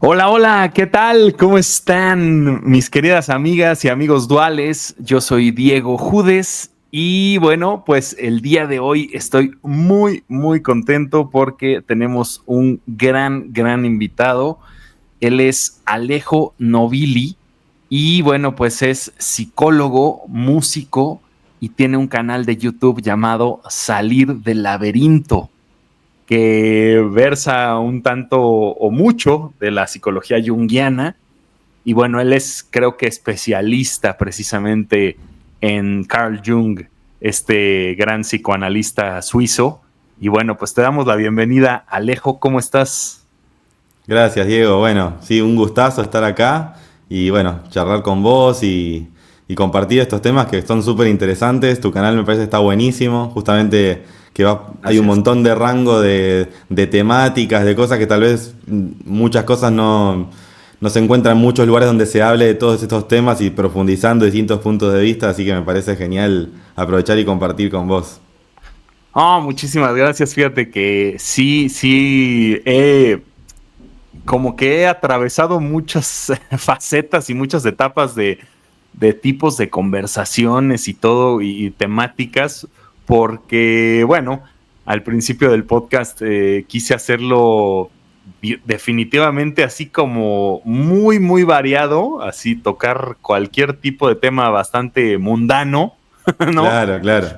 Hola, hola, ¿qué tal? ¿Cómo están mis queridas amigas y amigos duales? Yo soy Diego Judes y bueno, pues el día de hoy estoy muy contento porque tenemos un gran invitado. Él es Alejo Novilli y bueno, pues es psicólogo, músico y tiene un canal de YouTube llamado Salir del Laberinto, que versa un tanto o mucho de la psicología junguiana. Y bueno, él es, creo que, especialista precisamente en Carl Jung, este gran psicoanalista suizo. Y bueno, pues te damos la bienvenida, Alejo. ¿Cómo estás? Gracias, Diego. Bueno, sí, un gustazo estar acá y bueno, charlar con vos y compartir estos temas que son súper interesantes. Tu canal me parece está buenísimo, justamente hay un Gracias. montón de rango de temáticas, de cosas que tal vez muchas cosas no se encuentran en muchos lugares donde se hable de todos estos temas y profundizando distintos puntos de vista, así que me parece genial aprovechar y compartir con vos. Oh, muchísimas gracias. Fíjate que sí, como que he atravesado muchas facetas y muchas etapas de tipos de conversaciones y todo y temáticas, porque bueno, al principio del podcast quise hacerlo definitivamente así como muy variado, así tocar cualquier tipo de tema bastante mundano, ¿no? Claro, claro.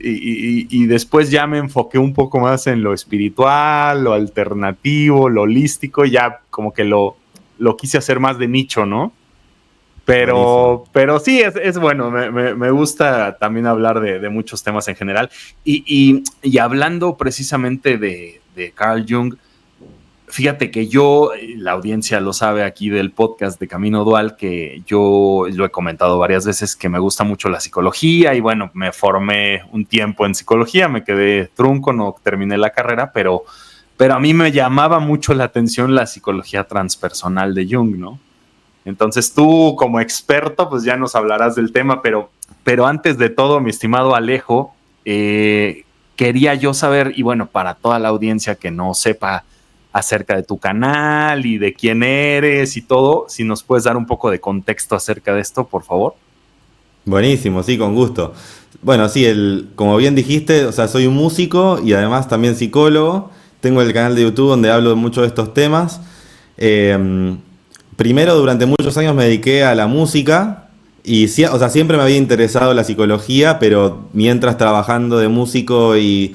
Y después ya me enfoqué un poco más en lo espiritual, lo alternativo, lo holístico, ya como que lo quise hacer más de nicho, ¿no? Buenísimo. Pero sí, es bueno, me gusta también hablar de muchos temas en general. Y hablando precisamente de Carl Jung, fíjate que yo, la audiencia lo sabe aquí del podcast de Camino Dual, que yo lo he comentado varias veces que me gusta mucho la psicología y bueno, me formé un tiempo en psicología, me quedé trunco, no terminé la carrera, pero a mí me llamaba mucho la atención la psicología transpersonal de Jung, ¿no? Entonces tú como experto, pues ya nos hablarás del tema, pero antes de todo, mi estimado Alejo, quería yo saber, y bueno, para toda la audiencia que no sepa acerca de tu canal y de quién eres y todo, si nos puedes dar un poco de contexto acerca de esto, por favor. Buenísimo, sí, con gusto. Bueno, sí, como bien dijiste, o sea, soy un músico y además también psicólogo. Tengo el canal de YouTube donde hablo mucho de estos temas. Eh, Primero, durante muchos años me dediqué a la música y o sea, siempre me había interesado la psicología, pero mientras trabajando de músico y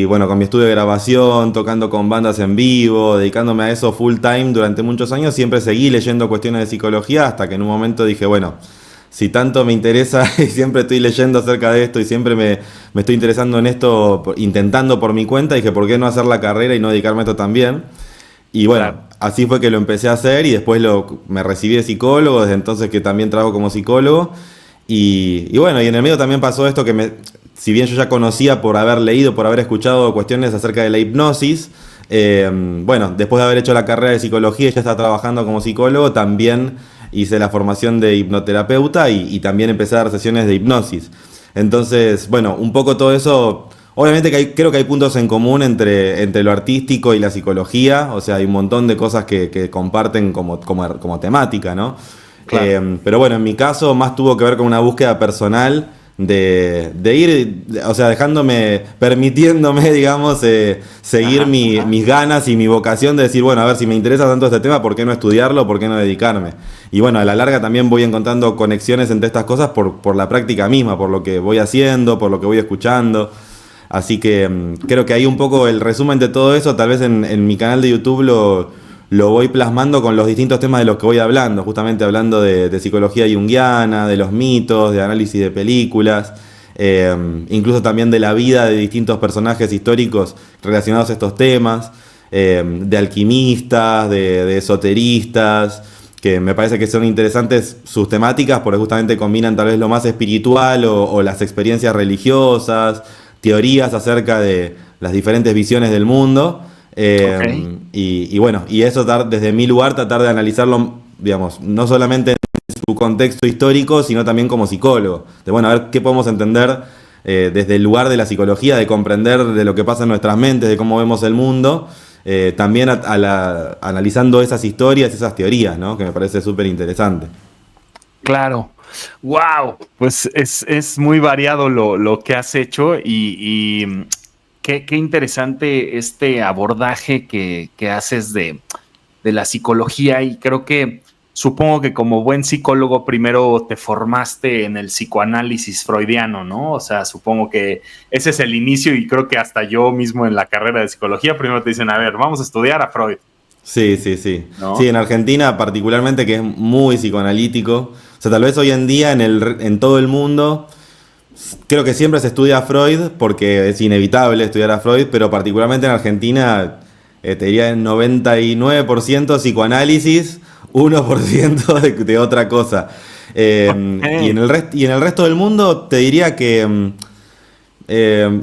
bueno, con mi estudio de grabación, tocando con bandas en vivo, dedicándome a eso full time durante muchos años, siempre seguí leyendo cuestiones de psicología hasta que en un momento dije, bueno, si tanto me interesa y siempre estoy leyendo acerca de esto y siempre me estoy interesando en esto, intentando por mi cuenta, dije, ¿por qué no hacer la carrera y no dedicarme a esto también? Y bueno, Claro. así fue que lo empecé a hacer y después me recibí de psicólogo, desde entonces que también trabajo como psicólogo. Y bueno, y en el medio también pasó esto si bien yo ya conocía por haber leído, por haber escuchado cuestiones acerca de la hipnosis, bueno, después de haber hecho la carrera de psicología y ya estaba trabajando como psicólogo, también hice la formación de hipnoterapeuta y también empecé a dar sesiones de hipnosis. Entonces, bueno, un poco todo eso. Obviamente que creo que hay puntos en común entre lo artístico y la psicología, o sea, hay un montón de cosas que comparten como temática, ¿no? Claro. Pero bueno, en mi caso más tuvo que ver con una búsqueda personal de ir, o sea, permitiéndome, digamos, seguir Ajá. mis ganas y mi vocación de decir, bueno, a ver, si me interesa tanto este tema, ¿por qué no estudiarlo? ¿Por qué no dedicarme? Y bueno, a la larga también voy encontrando conexiones entre estas cosas por la práctica misma, por lo que voy haciendo, por lo que voy escuchando. Así que creo que hay un poco el resumen de todo eso, tal vez en mi canal de YouTube lo voy plasmando con los distintos temas de los que voy hablando, justamente hablando de psicología junguiana, de los mitos, de análisis de películas, incluso también de la vida de distintos personajes históricos relacionados a estos temas, de alquimistas, de esoteristas, que me parece que son interesantes sus temáticas porque justamente combinan tal vez lo más espiritual o las experiencias religiosas, teorías acerca de las diferentes visiones del mundo. Ok. Y bueno, y eso desde mi lugar tratar de analizarlo, digamos, no solamente en su contexto histórico, sino también como psicólogo. De bueno, a ver qué podemos entender desde el lugar de la psicología, de comprender de lo que pasa en nuestras mentes, de cómo vemos el mundo. también analizando esas historias, esas teorías, ¿no? Que me parece súper interesante. Claro. Wow, pues es muy variado lo que has hecho y qué interesante este abordaje que haces de la psicología y creo que supongo que como buen psicólogo primero te formaste en el psicoanálisis freudiano, ¿no? O sea, supongo que ese es el inicio y creo que hasta yo mismo en la carrera de psicología primero te dicen, a ver, vamos a estudiar a Freud. Sí, sí, sí. ¿No? Sí, en Argentina particularmente que es muy psicoanalítico. O sea, tal vez hoy en día en todo el mundo, creo que siempre se estudia a Freud porque es inevitable estudiar a Freud, pero particularmente en Argentina, te diría el 99% psicoanálisis, 1% de otra cosa. Okay. Y en el resto del mundo te diría que...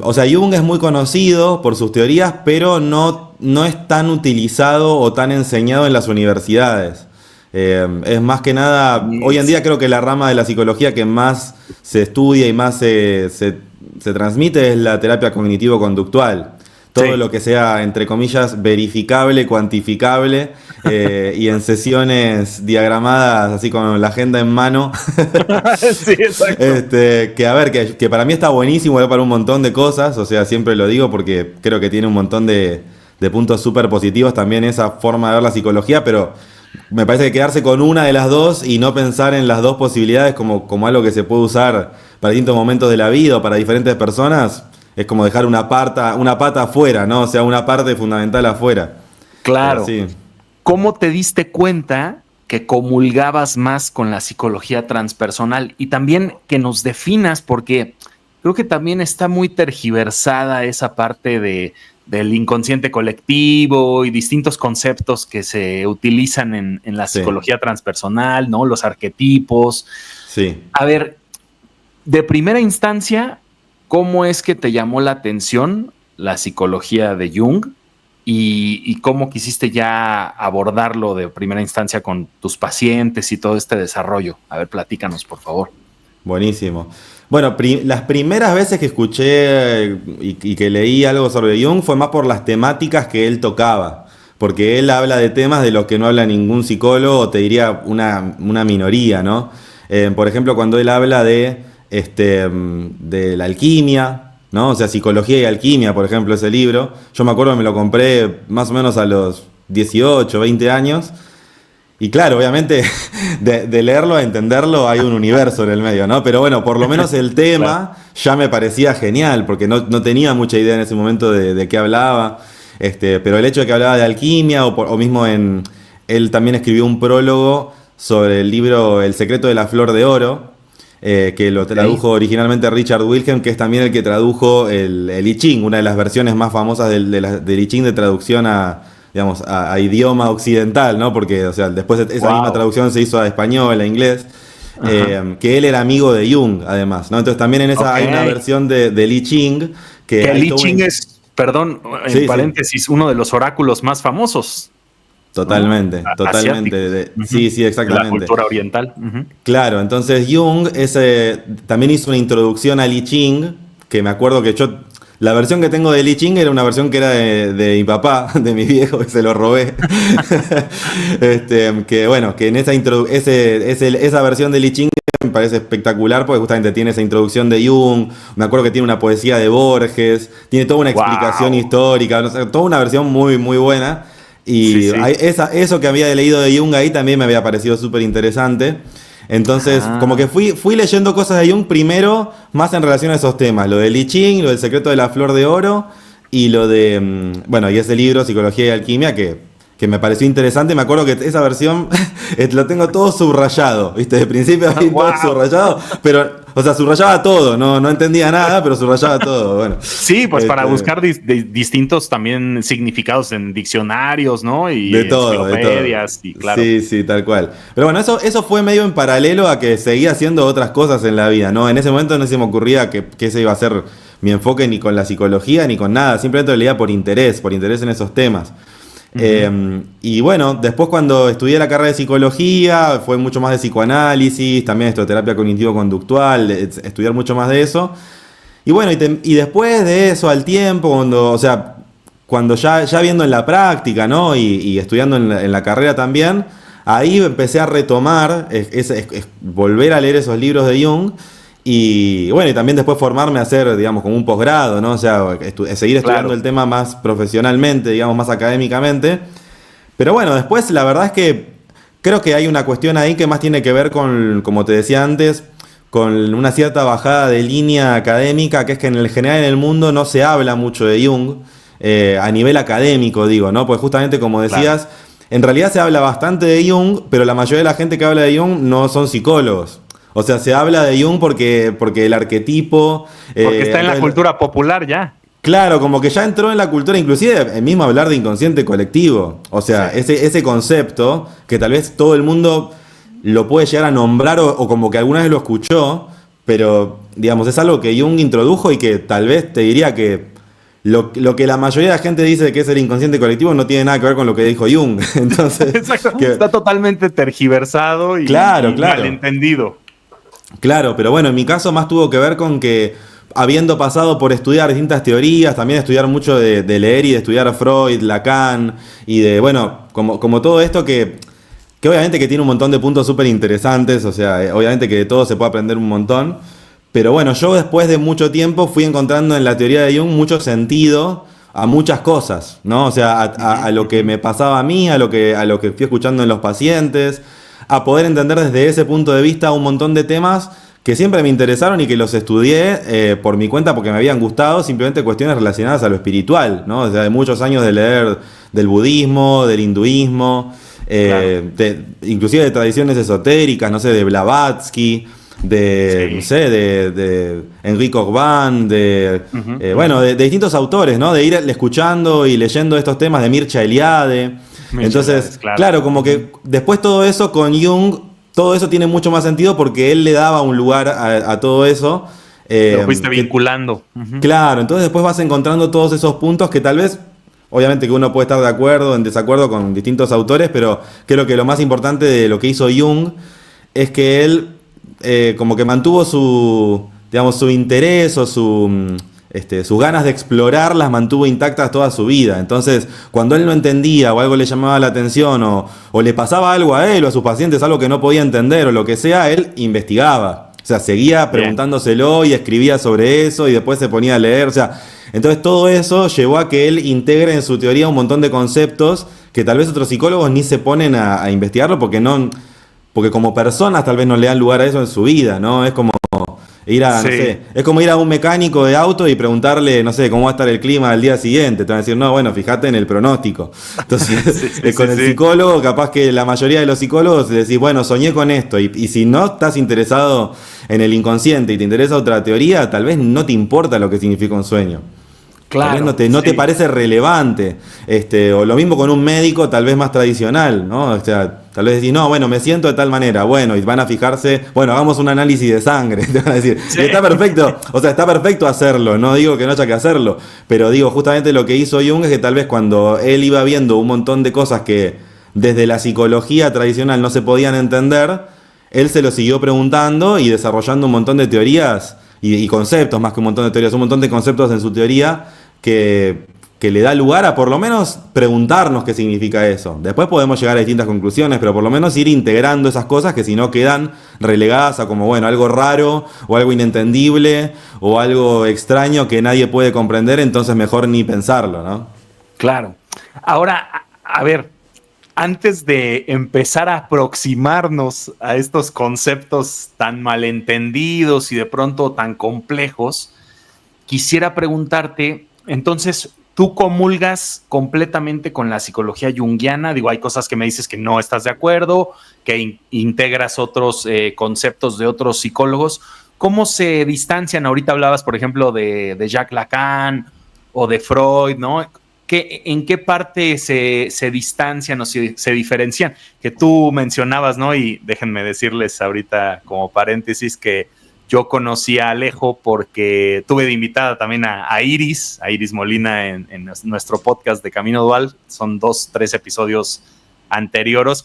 o sea, Jung es muy conocido por sus teorías, pero no es tan utilizado o tan enseñado en las universidades. Es más que nada, hoy en día creo que la rama de la psicología que más se estudia y más se transmite es la terapia cognitivo-conductual. Todo Sí. lo que sea, entre comillas, verificable, cuantificable, y en sesiones diagramadas, así con la agenda en mano. Sí, exacto. Que a ver, que para mí está buenísimo, para un montón de cosas, o sea, siempre lo digo porque creo que tiene un montón de puntos súper positivos también esa forma de ver la psicología, pero me parece que quedarse con una de las dos y no pensar en las dos posibilidades como algo que se puede usar para distintos momentos de la vida o para diferentes personas, es como dejar una pata afuera, ¿no? O sea, una parte fundamental afuera. Pero Claro. sí. ¿Cómo te diste cuenta que comulgabas más con la psicología transpersonal? Y también que nos definas, porque creo que también está muy tergiversada esa parte del inconsciente colectivo y distintos conceptos que se utilizan en la Sí, psicología transpersonal, ¿no? Los arquetipos. sí. A ver, de primera instancia, ¿cómo es que te llamó la atención la psicología de Jung? Y cómo quisiste ya abordarlo de primera instancia con tus pacientes y todo este desarrollo. A ver, platícanos, por favor. Buenísimo. Bueno, las primeras veces que escuché y que leí algo sobre Jung fue más por las temáticas que él tocaba. Porque él habla de temas de los que no habla ningún psicólogo, o te diría una minoría, ¿no? Por ejemplo, cuando él habla de la alquimia, ¿no? O sea, Psicología y Alquimia, por ejemplo, ese libro. Yo me acuerdo que me lo compré más o menos a los 18, 20 años. Y claro, obviamente, de leerlo a entenderlo hay un universo en el medio, ¿no? Pero bueno, por lo menos el tema ya me parecía genial, porque no tenía mucha idea en ese momento de qué hablaba. Pero el hecho de que hablaba de alquimia, o mismo él también escribió un prólogo sobre el libro El secreto de la flor de oro, que lo tradujo originalmente Richard Wilhelm, que es también el que tradujo el I Ching, una de las versiones más famosas del I Ching de traducción digamos, a idioma occidental, ¿no? Porque, o sea, después esa misma traducción se hizo a español, a inglés, que él era amigo de Jung, además, ¿no? Entonces también en esa hay una versión del I Ching que el I todo Ching es, perdón, en Sí, sí. paréntesis, uno de los oráculos más famosos. Totalmente, ¿No? totalmente. Asiáticos. Sí, sí, De la exactamente. cultura oriental. Claro, entonces Jung también hizo una introducción al I Ching, que me acuerdo que la versión que tengo del I Ching era una versión que era de mi papá, de mi viejo, que se lo robé. Que bueno, que en esa versión del I Ching me parece espectacular porque justamente tiene esa introducción de Jung, me acuerdo que tiene una poesía de Borges, tiene toda una explicación histórica, no sé, toda una versión muy, muy buena. Y Sí, sí. eso que había leído de Jung ahí también me había parecido súper interesante. Entonces, como que fui leyendo cosas de Jung primero, más en relación a esos temas, lo del I Ching, lo del secreto de la flor de oro, y lo de, bueno, y ese libro, Psicología y Alquimia, que me pareció interesante. Me acuerdo que esa versión lo tengo todo subrayado, ¿viste? De principio a fin todo subrayado, pero, o sea, subrayaba todo, no entendía nada, pero subrayaba todo, bueno. Sí, pues para buscar distintos también significados en diccionarios, ¿no? Y De todo, de todo. enciclopedias, y claro. Sí, sí, tal cual. Pero bueno, eso fue medio en paralelo a que seguía haciendo otras cosas en la vida, ¿no? En ese momento no se me ocurría que ese iba a ser mi enfoque ni con la psicología ni con nada. Simplemente lo leía por interés en esos temas. Y bueno, después cuando estudié la carrera de psicología, fue mucho más de psicoanálisis, también terapia cognitivo-conductual, estudiar mucho más de eso. Y bueno, y después de eso, al tiempo, cuando ya viendo en la práctica, ¿no? Y estudiando en la carrera también, ahí empecé a retomar, es volver a leer esos libros de Jung. Y bueno, y también después formarme a hacer, digamos, como un posgrado, ¿no? O sea, seguir estudiando el tema más profesionalmente, digamos, más académicamente. Pero bueno, después la verdad es que creo que hay una cuestión ahí que más tiene que ver con, como te decía antes, con una cierta bajada de línea académica, que es que en el general en el mundo no se habla mucho de Jung, a nivel académico, digo, ¿no? Pues justamente como decías, en realidad se habla bastante de Jung, pero la mayoría de la gente que habla de Jung no son psicólogos. O sea, se habla de Jung porque el arquetipo... Porque está en la cultura popular ya. Claro, como que ya entró en la cultura, inclusive el mismo hablar de inconsciente colectivo. O sea, ese concepto que tal vez todo el mundo lo puede llegar a nombrar o como que alguna vez lo escuchó, pero digamos, es algo que Jung introdujo y que tal vez te diría que lo que la mayoría de la gente dice que es el inconsciente colectivo no tiene nada que ver con lo que dijo Jung. Entonces, exacto, está totalmente tergiversado y malentendido. Claro, pero bueno, en mi caso más tuvo que ver con que habiendo pasado por estudiar distintas teorías, también estudiar mucho de leer y de estudiar Freud, Lacan y de, bueno, como todo esto que obviamente que tiene un montón de puntos súper interesantes, o sea, obviamente que de todo se puede aprender un montón, pero bueno, yo después de mucho tiempo fui encontrando en la teoría de Jung mucho sentido a muchas cosas, ¿no? O sea, a lo que me pasaba a mí, a lo que fui escuchando en los pacientes, a poder entender desde ese punto de vista un montón de temas que siempre me interesaron y que los estudié por mi cuenta porque me habían gustado, simplemente cuestiones relacionadas a lo espiritual, ¿no? O sea, de muchos años de leer del budismo, del hinduismo, inclusive de tradiciones esotéricas, no sé, de Blavatsky, no sé, de Enrique Corbán, bueno, de distintos autores, ¿no? De ir escuchando y leyendo estos temas de Mircea Eliade. Entonces, claro, como que después todo eso con Jung, todo eso tiene mucho más sentido porque él le daba un lugar a todo eso. Lo fuiste vinculando. Claro, entonces después vas encontrando todos esos puntos que tal vez, obviamente que uno puede estar de acuerdo, en desacuerdo con distintos autores, pero creo que lo más importante de lo que hizo Jung es que él como que mantuvo su interés o sus ganas de explorar las mantuvo intactas toda su vida. Entonces, cuando él no entendía o algo le llamaba la atención o le pasaba algo a él o a sus pacientes, algo que no podía entender o lo que sea, él investigaba. O sea, seguía preguntándoselo y escribía sobre eso y después se ponía a leer. O sea, entonces todo eso llevó a que él integre en su teoría un montón de conceptos que tal vez otros psicólogos ni se ponen a investigarlo porque como personas tal vez no le dan lugar a eso en su vida, ¿no? Es como ir a, no sé, es como ir a un mecánico de auto y preguntarle, no sé, cómo va a estar el clima al día siguiente. Te van a decir, no, bueno, fíjate en el pronóstico. Entonces, con el psicólogo, capaz que la mayoría de los psicólogos decís, bueno, soñé con esto. Y si no estás interesado en el inconsciente y te interesa otra teoría, tal vez no te importa lo que significa un sueño. Claro, tal vez no te parece relevante. O lo mismo con un médico tal vez más tradicional, ¿no? O sea, tal vez decís, no, bueno, me siento de tal manera, bueno, y van a fijarse, bueno, hagamos un análisis de sangre, te van a decir, y está perfecto, o sea, está perfecto hacerlo, no digo que no haya que hacerlo, pero digo, justamente lo que hizo Jung es que tal vez cuando él iba viendo un montón de cosas que desde la psicología tradicional no se podían entender, él se lo siguió preguntando y desarrollando un montón de teorías y conceptos, más que un montón de teorías, un montón de conceptos en su teoría que le da lugar a por lo menos preguntarnos qué significa eso. Después podemos llegar a distintas conclusiones, pero por lo menos ir integrando esas cosas que si no quedan relegadas a como, bueno, algo raro o algo inentendible o algo extraño que nadie puede comprender, entonces mejor ni pensarlo, ¿no? Claro. Ahora, a ver, antes de empezar a aproximarnos a estos conceptos tan malentendidos y de pronto tan complejos, quisiera preguntarte, entonces, ¿tú comulgas completamente con la psicología junguiana? Digo, hay cosas que me dices que no estás de acuerdo, que integras otros conceptos de otros psicólogos. ¿Cómo se distancian? Ahorita hablabas, por ejemplo, de Jacques Lacan o de Freud, ¿no? ¿En qué parte se distancian o se diferencian? Que tú mencionabas, ¿no? Y déjenme decirles ahorita como paréntesis que yo conocí a Alejo porque tuve de invitada también a Iris Molina en nuestro podcast de Camino Dual. Son 3 episodios anteriores,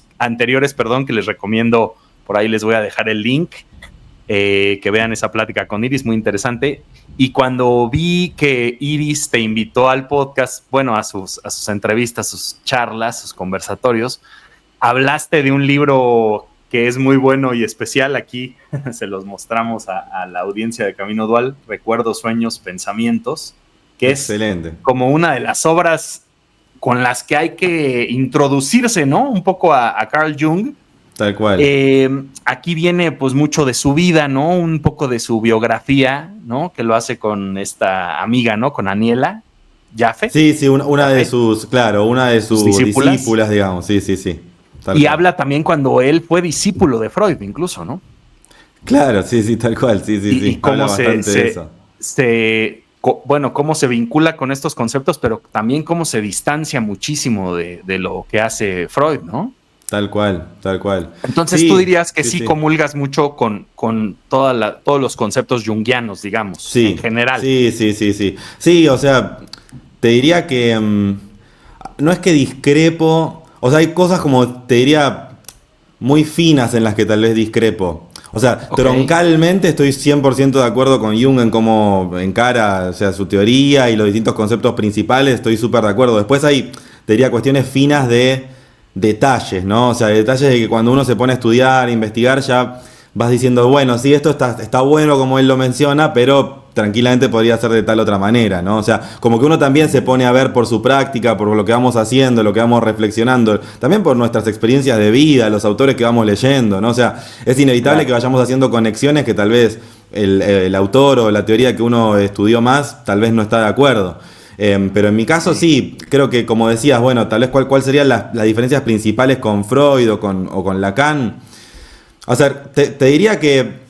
que les recomiendo. Por ahí les voy a dejar el link. que vean esa plática con Iris, muy interesante. Y cuando vi que Iris te invitó al podcast, bueno, a sus entrevistas, sus charlas, sus conversatorios, hablaste de un libro que es muy bueno y especial. Aquí se los mostramos a la audiencia de Camino Dual, Recuerdos, Sueños, Pensamientos, que excelente. Es como una de las obras con las que hay que introducirse, ¿no? Un poco a Carl Jung. Tal cual. Aquí viene pues mucho de su vida, ¿no? Un poco de su biografía, ¿no? Que lo hace con esta amiga, ¿no? Con Aniela Jaffe. Sí, una de sus discípulas, digamos. Sí. Tal y cual. Habla también cuando él fue discípulo de Freud, incluso, ¿no? Claro, sí, tal cual, sí. Y cómo cómo se vincula con estos conceptos, pero también cómo se distancia muchísimo de lo que hace Freud, ¿no? Tal cual. Entonces tú dirías que sí comulgas mucho con todos los conceptos junguianos, digamos, en general. Sí. Sí, o sea, te diría que no es que discrepo, o sea, hay cosas como, te diría, muy finas en las que tal vez discrepo. O sea, troncalmente estoy 100% de acuerdo con Jung en cómo encara, o sea, su teoría y los distintos conceptos principales, estoy súper de acuerdo. Después hay, te diría, cuestiones finas de detalles, ¿no? O sea, detalles de que cuando uno se pone a estudiar, a investigar, ya vas diciendo, bueno, sí, esto está bueno como él lo menciona, pero tranquilamente podría ser de tal otra manera, ¿no? O sea, como que uno también se pone a ver por su práctica, por lo que vamos haciendo, lo que vamos reflexionando, también por nuestras experiencias de vida, los autores que vamos leyendo, ¿no? O sea, es inevitable que vayamos haciendo conexiones que tal vez el autor o la teoría que uno estudió más, tal vez no está de acuerdo. Pero en mi caso sí, creo que como decías, bueno, tal vez cuál serían las diferencias principales con Freud o con Lacan. O sea, te diría que,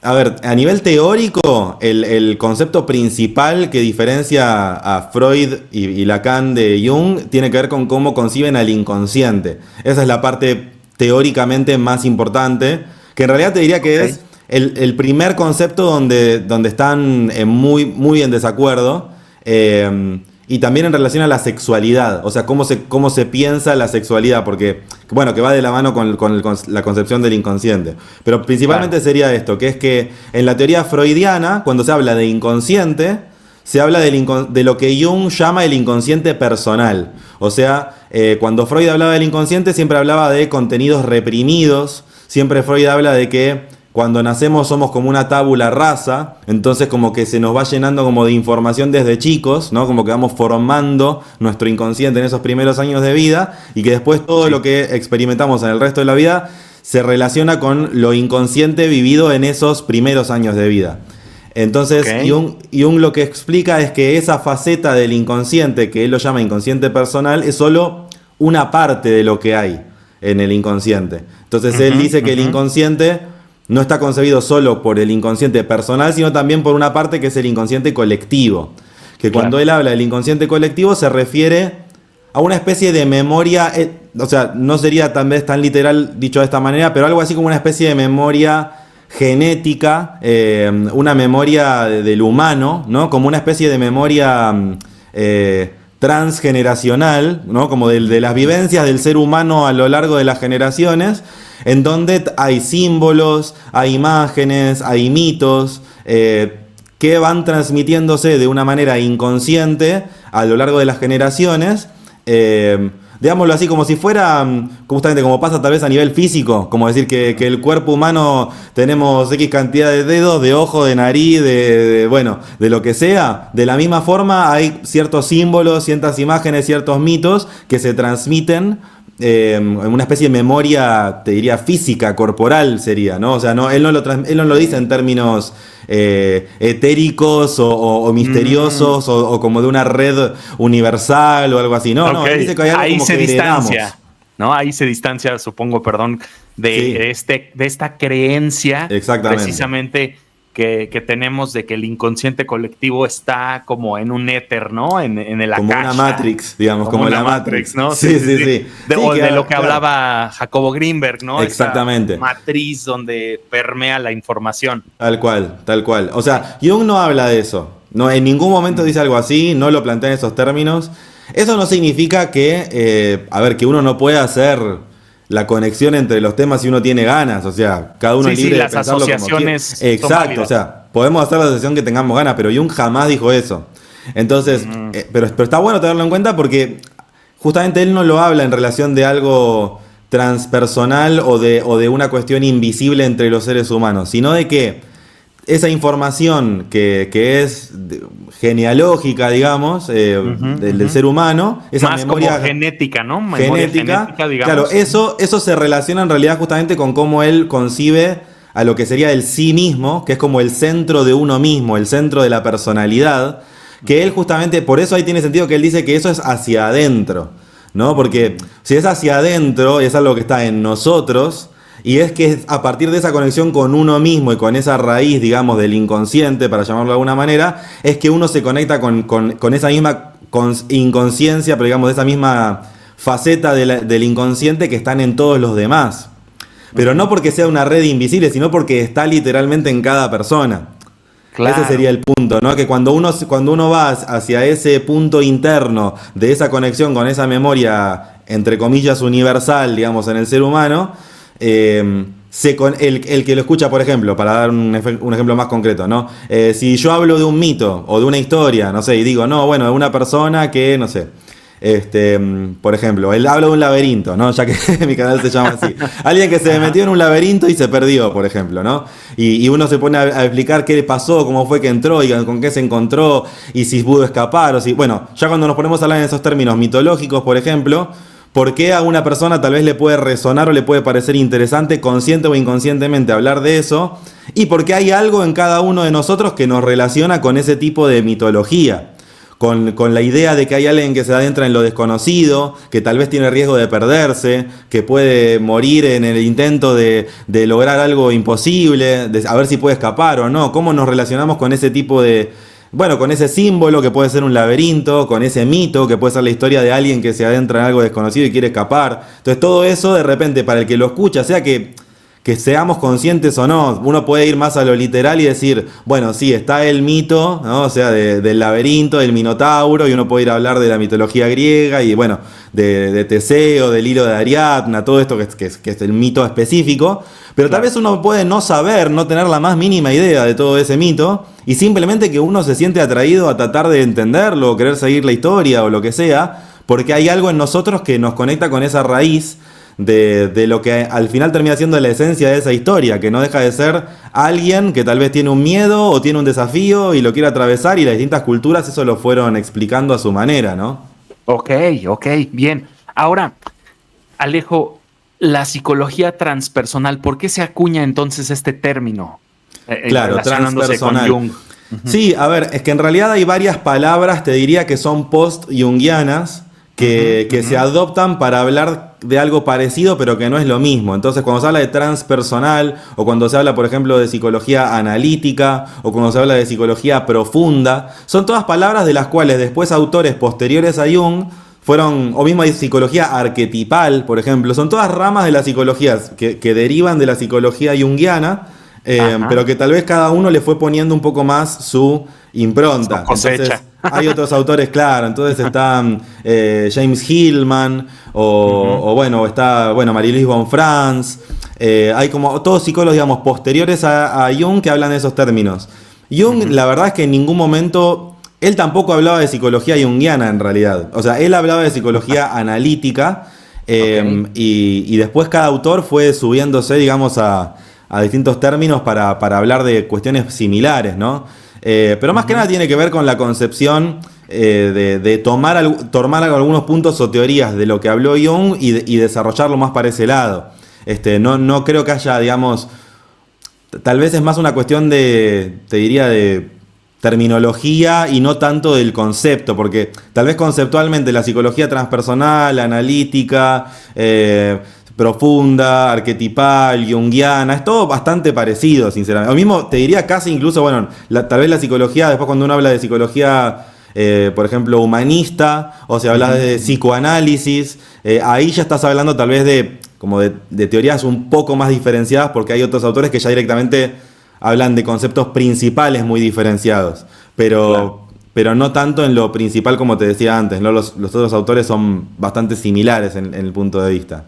a ver, a nivel teórico, el concepto principal que diferencia a Freud y Lacan de Jung tiene que ver con cómo conciben al inconsciente. Esa es la parte teóricamente más importante, que en realidad te diría que es el primer concepto donde están muy en desacuerdo. Y también en relación a la sexualidad, o sea, cómo se piensa la sexualidad, porque, bueno, que va de la mano con la concepción del inconsciente. Pero principalmente sería esto, que es que en la teoría freudiana, cuando se habla de inconsciente, se habla de lo que Jung llama el inconsciente personal. O sea, cuando Freud hablaba del inconsciente, siempre hablaba de contenidos reprimidos, siempre Freud habla de que cuando nacemos somos como una tabula rasa, entonces como que se nos va llenando como de información desde chicos, ¿no? Como que vamos formando nuestro inconsciente en esos primeros años de vida y que después todo lo que experimentamos en el resto de la vida se relaciona con lo inconsciente vivido en esos primeros años de vida. Entonces Jung lo que explica es que esa faceta del inconsciente, que él lo llama inconsciente personal, es solo una parte de lo que hay en el inconsciente. Entonces él dice que el inconsciente no está concebido solo por el inconsciente personal, sino también por una parte que es el inconsciente colectivo. Que cuando él habla del inconsciente colectivo se refiere a una especie de memoria, o sea, no sería tal vez tan literal dicho de esta manera, pero algo así como una especie de memoria genética, una memoria del humano, ¿no? Como una especie de memoria transgeneracional, ¿no? Como de las vivencias del ser humano a lo largo de las generaciones, en donde hay símbolos, hay imágenes, hay mitos que van transmitiéndose de una manera inconsciente a lo largo de las generaciones, digámoslo así, como si fuera justamente como pasa tal vez a nivel físico, como decir que el cuerpo humano tenemos X cantidad de dedos, de ojos, de nariz, de lo que sea. De la misma forma hay ciertos símbolos, ciertas imágenes, ciertos mitos que se transmiten en una especie de memoria, te diría, física, corporal sería, ¿no? O sea, él no lo dice en términos etéricos o misteriosos o como de una red universal o algo así. No, él dice que hay algo ahí como se que distancia, heredamos. ¿no? Ahí se distancia, supongo, de esta creencia precisamente que tenemos de que el inconsciente colectivo está como en un éter, ¿no? En el como Akasha, una Matrix, digamos, como la Matrix, ¿no? Sí. De lo que hablaba Jacobo Greenberg, ¿no? Exactamente. Esa matriz donde permea la información. Tal cual. O sea, Jung no habla de eso. No, en ningún momento dice algo así, no lo plantea en esos términos. Eso no significa que uno no pueda ser la conexión entre los temas si uno tiene ganas, o sea, cada uno es libre de pensarlo como quiera. Las asociaciones Exacto, o sea, podemos hacer la asociación que tengamos ganas, pero Jung jamás dijo eso. Entonces, pero está bueno tenerlo en cuenta porque justamente él no lo habla en relación de algo transpersonal o de una cuestión invisible entre los seres humanos, sino de que esa información que es genealógica, digamos, del ser humano, esa más memoria como genética, ¿no? Genética, digamos. claro, eso se relaciona en realidad justamente con cómo él concibe a lo que sería el sí mismo, que es como el centro de uno mismo, el centro de la personalidad, que él justamente, por eso ahí tiene sentido que él dice que eso es hacia adentro, ¿no? Porque si es hacia adentro, es algo que está en nosotros, y es que a partir de esa conexión con uno mismo y con esa raíz, digamos, del inconsciente, para llamarlo de alguna manera, es que uno se conecta con esa misma inconsciencia, pero digamos, de esa misma faceta del inconsciente que están en todos los demás. Pero no porque sea una red invisible, sino porque está literalmente en cada persona. Claro. Ese sería el punto, ¿no? Que cuando uno va hacia ese punto interno de esa conexión con esa memoria, entre comillas, universal, digamos, en el ser humano, el que lo escucha, por ejemplo, para dar un ejemplo más concreto, ¿no? Si yo hablo de un mito o de una historia, no sé, y digo, no, bueno, de una persona que, no sé, por ejemplo, él habla de un laberinto, ¿no? Ya que mi canal se llama así. Alguien que se metió en un laberinto y se perdió, por ejemplo, ¿no? Y uno se pone a explicar qué le pasó, cómo fue que entró y con qué se encontró y si pudo escapar o si... Bueno, ya cuando nos ponemos a hablar en esos términos mitológicos, por ejemplo, ¿por qué a una persona tal vez le puede resonar o le puede parecer interesante, consciente o inconscientemente, hablar de eso? Y porque hay algo en cada uno de nosotros que nos relaciona con ese tipo de mitología. Con la idea de que hay alguien que se adentra en lo desconocido, que tal vez tiene riesgo de perderse, que puede morir en el intento de lograr algo imposible, de a ver si puede escapar o no. ¿Cómo nos relacionamos con ese tipo de... Bueno, con ese símbolo que puede ser un laberinto, con ese mito que puede ser la historia de alguien que se adentra en algo desconocido y quiere escapar? Entonces todo eso de repente para el que lo escucha, sea que seamos conscientes o no, uno puede ir más a lo literal y decir, bueno, sí, está el mito, ¿no? O sea, del laberinto, del Minotauro, y uno puede ir a hablar de la mitología griega y bueno, de Teseo, del hilo de Ariadna, todo esto que es el mito específico, pero tal vez uno puede no saber, no tener la más mínima idea de todo ese mito, y simplemente que uno se siente atraído a tratar de entenderlo, o querer seguir la historia o lo que sea, porque hay algo en nosotros que nos conecta con esa raíz de lo que al final termina siendo la esencia de esa historia, que no deja de ser alguien que tal vez tiene un miedo o tiene un desafío y lo quiere atravesar, y las distintas culturas eso lo fueron explicando a su manera, ¿no? Ok, bien. Ahora, Alejo, la psicología transpersonal, ¿por qué se acuña entonces este término? Claro, transpersonal. Con Jung. Sí, a ver, es que en realidad hay varias palabras, te diría que son post-jungianas, que se adoptan para hablar de algo parecido pero que no es lo mismo. Entonces cuando se habla de transpersonal, o cuando se habla por ejemplo de psicología analítica, o cuando se habla de psicología profunda, son todas palabras de las cuales después autores posteriores a Jung fueron, o mismo hay psicología arquetipal, por ejemplo, son todas ramas de la psicología que derivan de la psicología junguiana, pero que tal vez cada uno le fue poniendo un poco más su impronta. Entonces, hay otros autores, claro, entonces están James Hillman, o bueno, está Marie-Louise von Franz, hay como todos psicólogos, digamos, posteriores a Jung que hablan de esos términos. Jung, la verdad es que en ningún momento, él tampoco hablaba de psicología junguiana en realidad, o sea, él hablaba de psicología analítica, y después cada autor fue subiéndose, digamos, a distintos términos para hablar de cuestiones similares, ¿no? Pero más que nada tiene que ver con la concepción de tomar algunos puntos o teorías de lo que habló Jung y desarrollarlo más para ese lado. No creo que haya, digamos, tal vez es más una cuestión te diría, de terminología y no tanto del concepto, porque tal vez conceptualmente la psicología transpersonal, analítica, profunda, arquetipal, junguiana, es todo bastante parecido, sinceramente. Lo mismo te diría casi incluso, bueno, tal vez la psicología, después cuando uno habla de psicología, por ejemplo, humanista, o si hablas de psicoanálisis, ahí ya estás hablando tal vez de teorías un poco más diferenciadas, porque hay otros autores que ya directamente hablan de conceptos principales muy diferenciados, pero no tanto en lo principal como te decía antes, ¿no? Los otros autores son bastante similares en el punto de vista.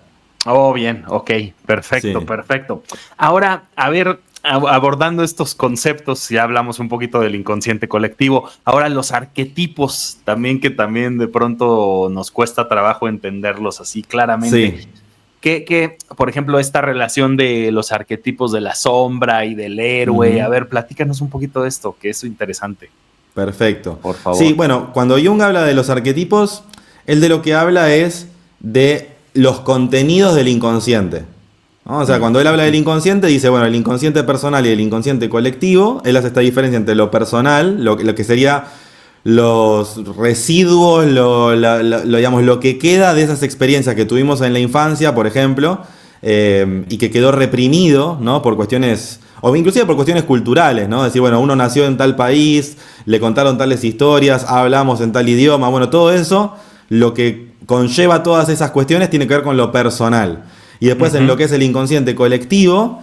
Oh, bien, ok, perfecto, Sí. perfecto. Ahora, a ver, abordando estos conceptos, ya hablamos un poquito del inconsciente colectivo, ahora los arquetipos también, que también de pronto nos cuesta trabajo entenderlos así claramente. Sí, Por ejemplo, esta relación de los arquetipos de la sombra y del héroe, a ujú, ver, platícanos un poquito de esto, que es interesante, perfecto. por Sí, favor. bueno, cuando Jung habla de los arquetipos, él de lo que habla es de los contenidos del inconsciente. ¿No? O sea, cuando él habla del inconsciente, dice, bueno, el inconsciente personal y el inconsciente colectivo, él hace esta diferencia entre lo personal, lo que sería los residuos, digamos, lo que queda de esas experiencias que tuvimos en la infancia, por ejemplo, y que quedó reprimido, ¿no? Por cuestiones, o inclusive por cuestiones culturales, ¿no? Decir, bueno, uno nació en tal país, le contaron tales historias, hablamos en tal idioma, bueno, todo eso, lo que conlleva todas esas cuestiones tiene que ver con lo personal. Y después en lo que es el inconsciente colectivo,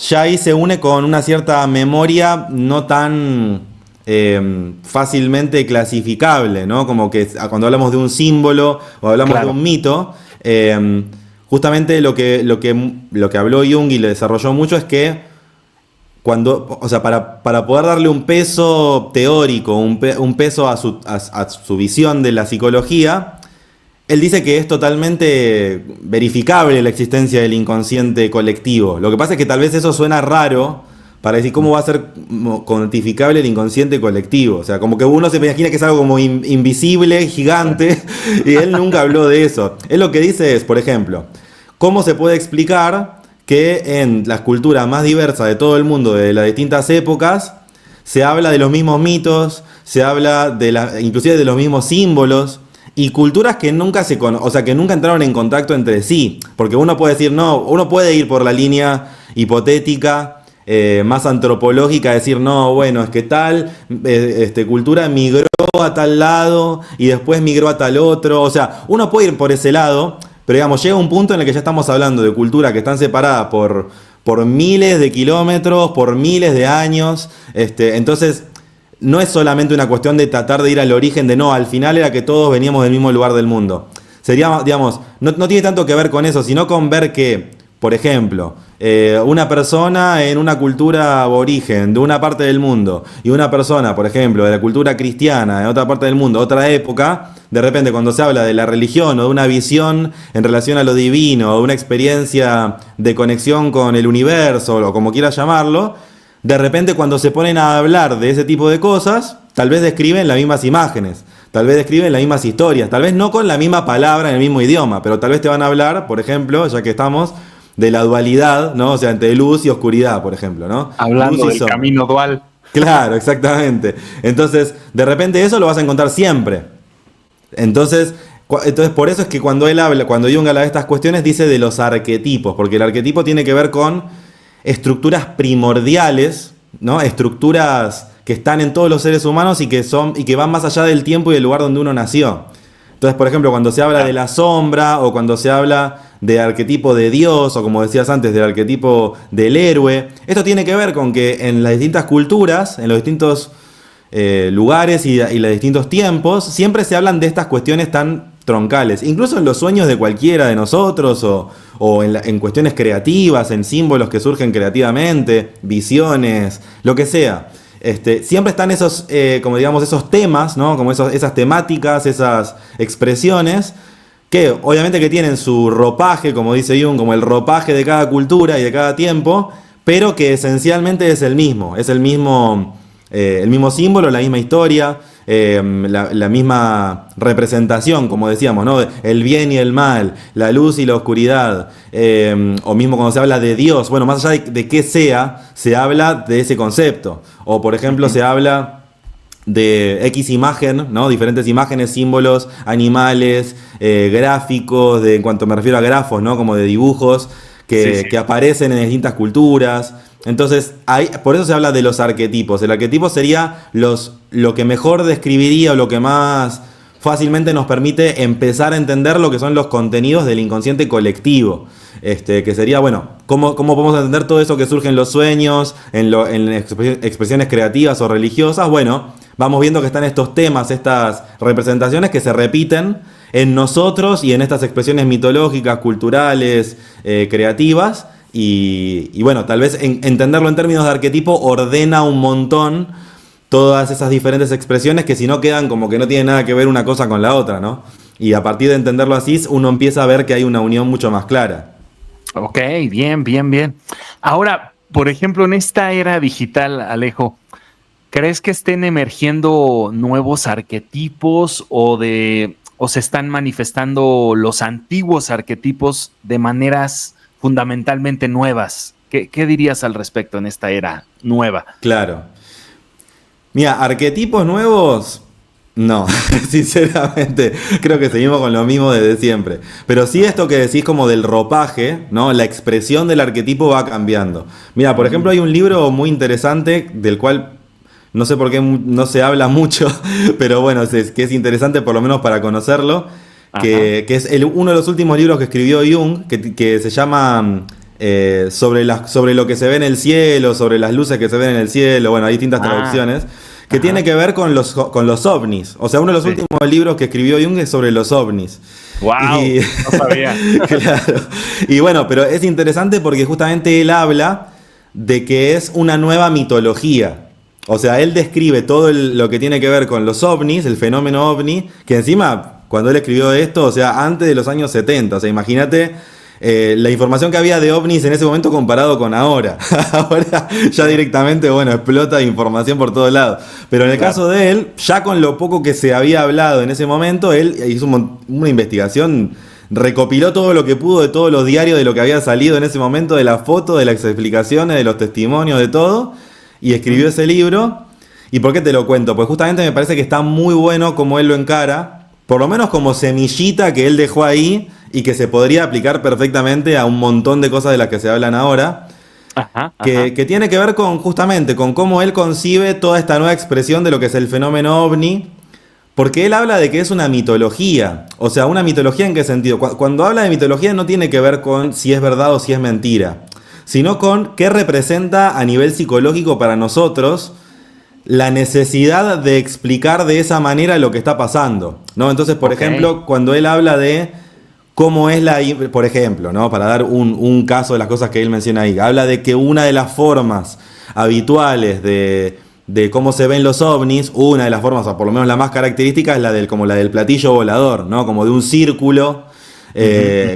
ya ahí se une con una cierta memoria no tan fácilmente clasificable, ¿no? Como que cuando hablamos de un símbolo o hablamos de Claro. un mito, justamente lo que habló Jung y le desarrolló mucho es que cuando, o sea, para poder darle un peso teórico, un peso a su visión de la psicología, él dice que es totalmente verificable la existencia del inconsciente colectivo. Lo que pasa es que tal vez eso suena raro para decir cómo va a ser cuantificable el inconsciente colectivo. O sea, como que uno se imagina que es algo como invisible, gigante, y él nunca habló de eso. Él lo que dice es, por ejemplo, cómo se puede explicar que en las culturas más diversas de todo el mundo, de las distintas épocas, se habla de los mismos mitos, se habla inclusive de los mismos símbolos, y culturas que nunca o sea, que nunca entraron en contacto entre sí. Porque uno puede decir, no, uno puede ir por la línea hipotética, más antropológica, decir, no, bueno, es que tal cultura migró a tal lado y después migró a tal otro. O sea, uno puede ir por ese lado, pero digamos, llega un punto en el que ya estamos hablando de culturas que están separadas por miles de kilómetros, por miles de años. Entonces, no es solamente una cuestión de tratar de ir al origen de no, al final era que todos veníamos del mismo lugar del mundo. Sería, digamos, no tiene tanto que ver con eso, sino con ver que, por ejemplo, una persona en una cultura aborigen de una parte del mundo y una persona, por ejemplo, de la cultura cristiana en otra parte del mundo, otra época, de repente cuando se habla de la religión o de una visión en relación a lo divino o de una experiencia de conexión con el universo o como quieras llamarlo, de repente cuando se ponen a hablar de ese tipo de cosas, tal vez describen las mismas imágenes, tal vez describen las mismas historias, tal vez no con la misma palabra en el mismo idioma, pero tal vez te van a hablar, por ejemplo, ya que estamos, de la dualidad, ¿no? O sea, entre luz y oscuridad, por ejemplo, ¿no? Luz Hablando y del sombra. camino dual. Claro, exactamente. Entonces, de repente eso lo vas a encontrar siempre. Entonces, por eso es que cuando Jung habla de estas cuestiones, dice de los arquetipos, porque el arquetipo tiene que ver con estructuras primordiales, ¿no? Estructuras que están en todos los seres humanos y que van más allá del tiempo y del lugar donde uno nació. Entonces, por ejemplo, cuando se habla de la sombra o cuando se habla del arquetipo de Dios o como decías antes, del arquetipo del héroe, esto tiene que ver con que en las distintas culturas, en los distintos lugares y los distintos tiempos, siempre se hablan de estas cuestiones tan troncales, incluso en los sueños de cualquiera de nosotros o en cuestiones creativas, en símbolos que surgen creativamente, visiones, lo que sea. Siempre están esos, como digamos, esos temas, ¿no? Como esas temáticas, esas expresiones, que obviamente que tienen su ropaje, como dice Jung, como el ropaje de cada cultura y de cada tiempo, pero que esencialmente es el mismo el mismo símbolo, la misma historia, la misma representación, como decíamos, ¿no? El bien y el mal, la luz y la oscuridad, o mismo cuando se habla de Dios, bueno, más allá de qué sea, se habla de ese concepto. O por ejemplo, se habla de X imagen, ¿no? Diferentes imágenes, símbolos, animales, gráficos, en cuanto me refiero a grafos, ¿no? Como de dibujos que aparecen en distintas culturas. Entonces, por eso se habla de los arquetipos. El arquetipo sería lo que mejor describiría o lo que más fácilmente nos permite empezar a entender lo que son los contenidos del inconsciente colectivo. Que sería, bueno, cómo podemos entender todo eso que surge en los sueños, en expresiones creativas o religiosas. Bueno, vamos viendo que están estos temas, estas representaciones que se repiten en nosotros y en estas expresiones mitológicas, culturales, creativas. Y bueno, tal vez entenderlo en términos de arquetipo ordena un montón todas esas diferentes expresiones que si no quedan como que no tienen nada que ver una cosa con la otra, ¿no? Y a partir de entenderlo así, uno empieza a ver que hay una unión mucho más clara. Ok, bien, bien, bien. Ahora, por ejemplo, en esta era digital, Alejo, ¿crees que estén emergiendo nuevos arquetipos o se están manifestando los antiguos arquetipos de maneras fundamentalmente nuevas? ¿Qué dirías al respecto en esta era nueva? Claro. Mira, arquetipos nuevos, no, sinceramente, creo que seguimos con lo mismo desde siempre. Pero sí esto que decís como del ropaje, ¿no? La expresión del arquetipo va cambiando. Mira, por ejemplo, hay un libro muy interesante del cual no sé por qué no se habla mucho, pero bueno, que es interesante por lo menos para conocerlo, que es uno de los últimos libros que escribió Jung, que se llama sobre lo que se ve en el cielo, sobre las luces que se ven en el cielo, bueno, hay distintas traducciones, que tiene que ver con los ovnis. O sea, uno de los últimos libros que escribió Jung es sobre los ovnis. ¡Wow! No sabía. Claro. Y bueno, pero es interesante porque justamente él habla de que es una nueva mitología. O sea, él describe todo lo que tiene que ver con los ovnis, el fenómeno ovni, que encima, cuando él escribió esto, o sea, antes de los años 70, o sea, imagínate la información que había de ovnis en ese momento comparado con ahora. Ahora ya directamente, bueno, explota información por todos lados. Pero en el caso de él, ya con lo poco que se había hablado en ese momento, él hizo una investigación, recopiló todo lo que pudo de todos los diarios, de lo que había salido en ese momento, de las fotos, de las explicaciones, de los testimonios, de todo, y escribió ese libro. ¿Y por qué te lo cuento? Pues justamente me parece que está muy bueno como él lo encara, por lo menos como semillita que él dejó ahí y que se podría aplicar perfectamente a un montón de cosas de las que se hablan ahora, que tiene que ver con justamente con cómo él concibe toda esta nueva expresión de lo que es el fenómeno ovni, porque él habla de que es una mitología. O sea, ¿una mitología en qué sentido? Cuando habla de mitología no tiene que ver con si es verdad o si es mentira, sino con qué representa a nivel psicológico para nosotros la necesidad de explicar de esa manera lo que está pasando, ¿no? Entonces, por ejemplo, cuando él habla de cómo es por ejemplo, ¿no? Para dar un caso de las cosas que él menciona ahí, habla de que una de las formas habituales de cómo se ven los ovnis, una de las formas, o por lo menos la más característica, es como la del platillo volador, ¿no? Como de un círculo,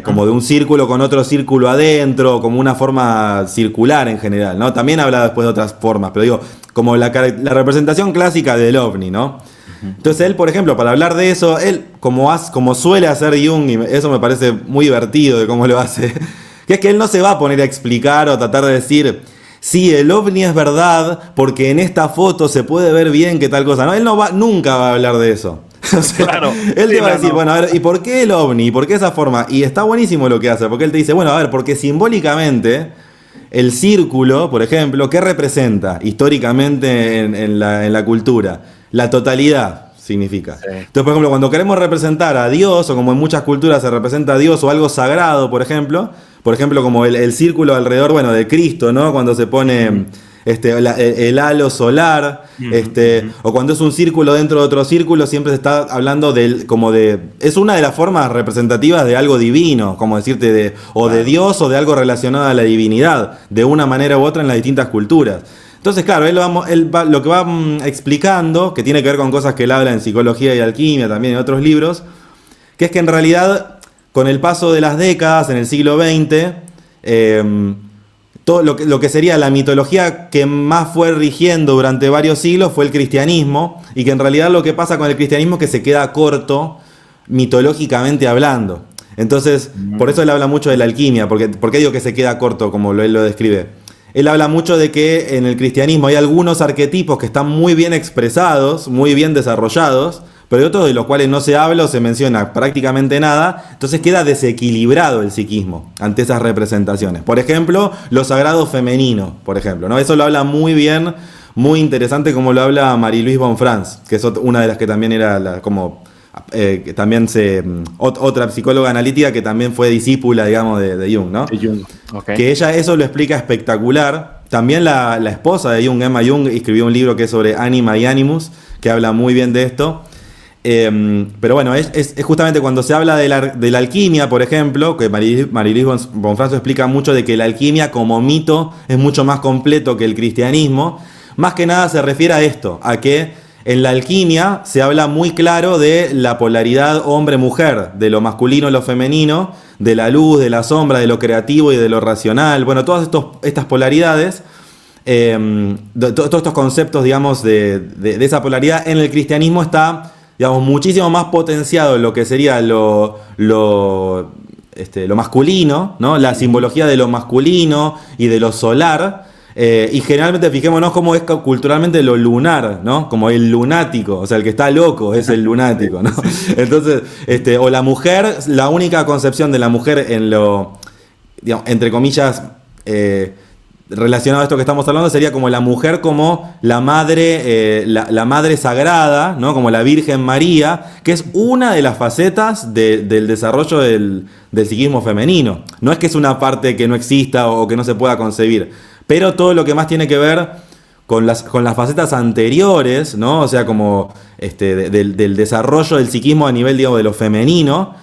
como de un círculo con otro círculo adentro, como una forma circular en general, ¿no? También habla después de otras formas, pero digo, como la representación clásica del ovni, ¿no? Entonces él, por ejemplo, para hablar de eso, él, como suele hacer Jung, y eso me parece muy divertido de cómo lo hace, que es que él no se va a poner a explicar o tratar de decir, sí, el ovni es verdad, porque en esta foto se puede ver bien que tal cosa. No, él nunca va a hablar de eso. O sea, claro, él te va a decir, bueno, a ver, ¿y por qué el ovni? ¿Y por qué esa forma? Y está buenísimo lo que hace, porque él te dice, bueno, a ver, porque simbólicamente el círculo, por ejemplo, ¿qué representa históricamente en la cultura? La totalidad significa. Sí. Entonces, por ejemplo, cuando queremos representar a Dios, o como en muchas culturas se representa a Dios o algo sagrado, por ejemplo como el círculo alrededor, bueno, de Cristo, ¿no? Cuando se pone el halo solar, o cuando es un círculo dentro de otro círculo, siempre se está hablando es una de las formas representativas de algo divino, como decirte, de Dios o de algo relacionado a la divinidad, de una manera u otra en las distintas culturas. Entonces, claro, él lo que va explicando, que tiene que ver con cosas que él habla en Psicología y Alquimia, también en otros libros, que es que en realidad, con el paso de las décadas, en el siglo XX, todo lo que sería la mitología que más fue rigiendo durante varios siglos fue el cristianismo, y que en realidad lo que pasa con el cristianismo es que se queda corto mitológicamente hablando. Entonces, por eso él habla mucho de la alquimia, porque digo que se queda corto, como él lo describe. Él habla mucho de que en el cristianismo hay algunos arquetipos que están muy bien expresados, muy bien desarrollados, pero hay otros de los cuales no se habla o se menciona prácticamente nada, entonces queda desequilibrado el psiquismo ante esas representaciones. Por ejemplo, lo sagrado femenino, por ejemplo, ¿no? Eso lo habla muy bien, muy interesante como lo habla Marie-Louise Bonfrance, que es una de las que también era que también otra psicóloga analítica que también fue discípula, digamos, de Jung, ¿no? De Jung. Okay. Que ella eso lo explica espectacular. También la esposa de Jung, Emma Jung, escribió un libro que es sobre Ánima y Animus, que habla muy bien de esto. Pero bueno, es justamente cuando se habla de la alquimia, por ejemplo, que Marie-Louise Bonfranzo explica mucho de que la alquimia como mito es mucho más completo que el cristianismo. Más que nada se refiere a esto, a que en la alquimia se habla muy claro de la polaridad hombre-mujer, de lo masculino y lo femenino, de la luz, de la sombra, de lo creativo y de lo racional. Bueno, todas estas polaridades, todos estos conceptos, digamos, de esa polaridad en el cristianismo está, digamos, muchísimo más potenciado en lo que sería lo masculino, ¿no? La simbología de lo masculino y de lo solar. Y generalmente fijémonos cómo es culturalmente lo lunar, ¿no? Como el lunático, o sea, el que está loco es el lunático, ¿no? Entonces, o la mujer, la única concepción de la mujer en lo, digamos, entre comillas, relacionado a esto que estamos hablando, sería como la mujer como la madre, la madre sagrada, ¿no? Como la Virgen María, que es una de las facetas del desarrollo del psiquismo femenino. No es que es una parte que no exista o que no se pueda concebir. Pero todo lo que más tiene que ver con las facetas anteriores, ¿no? O sea, como del desarrollo del psiquismo a nivel, digamos, de lo femenino,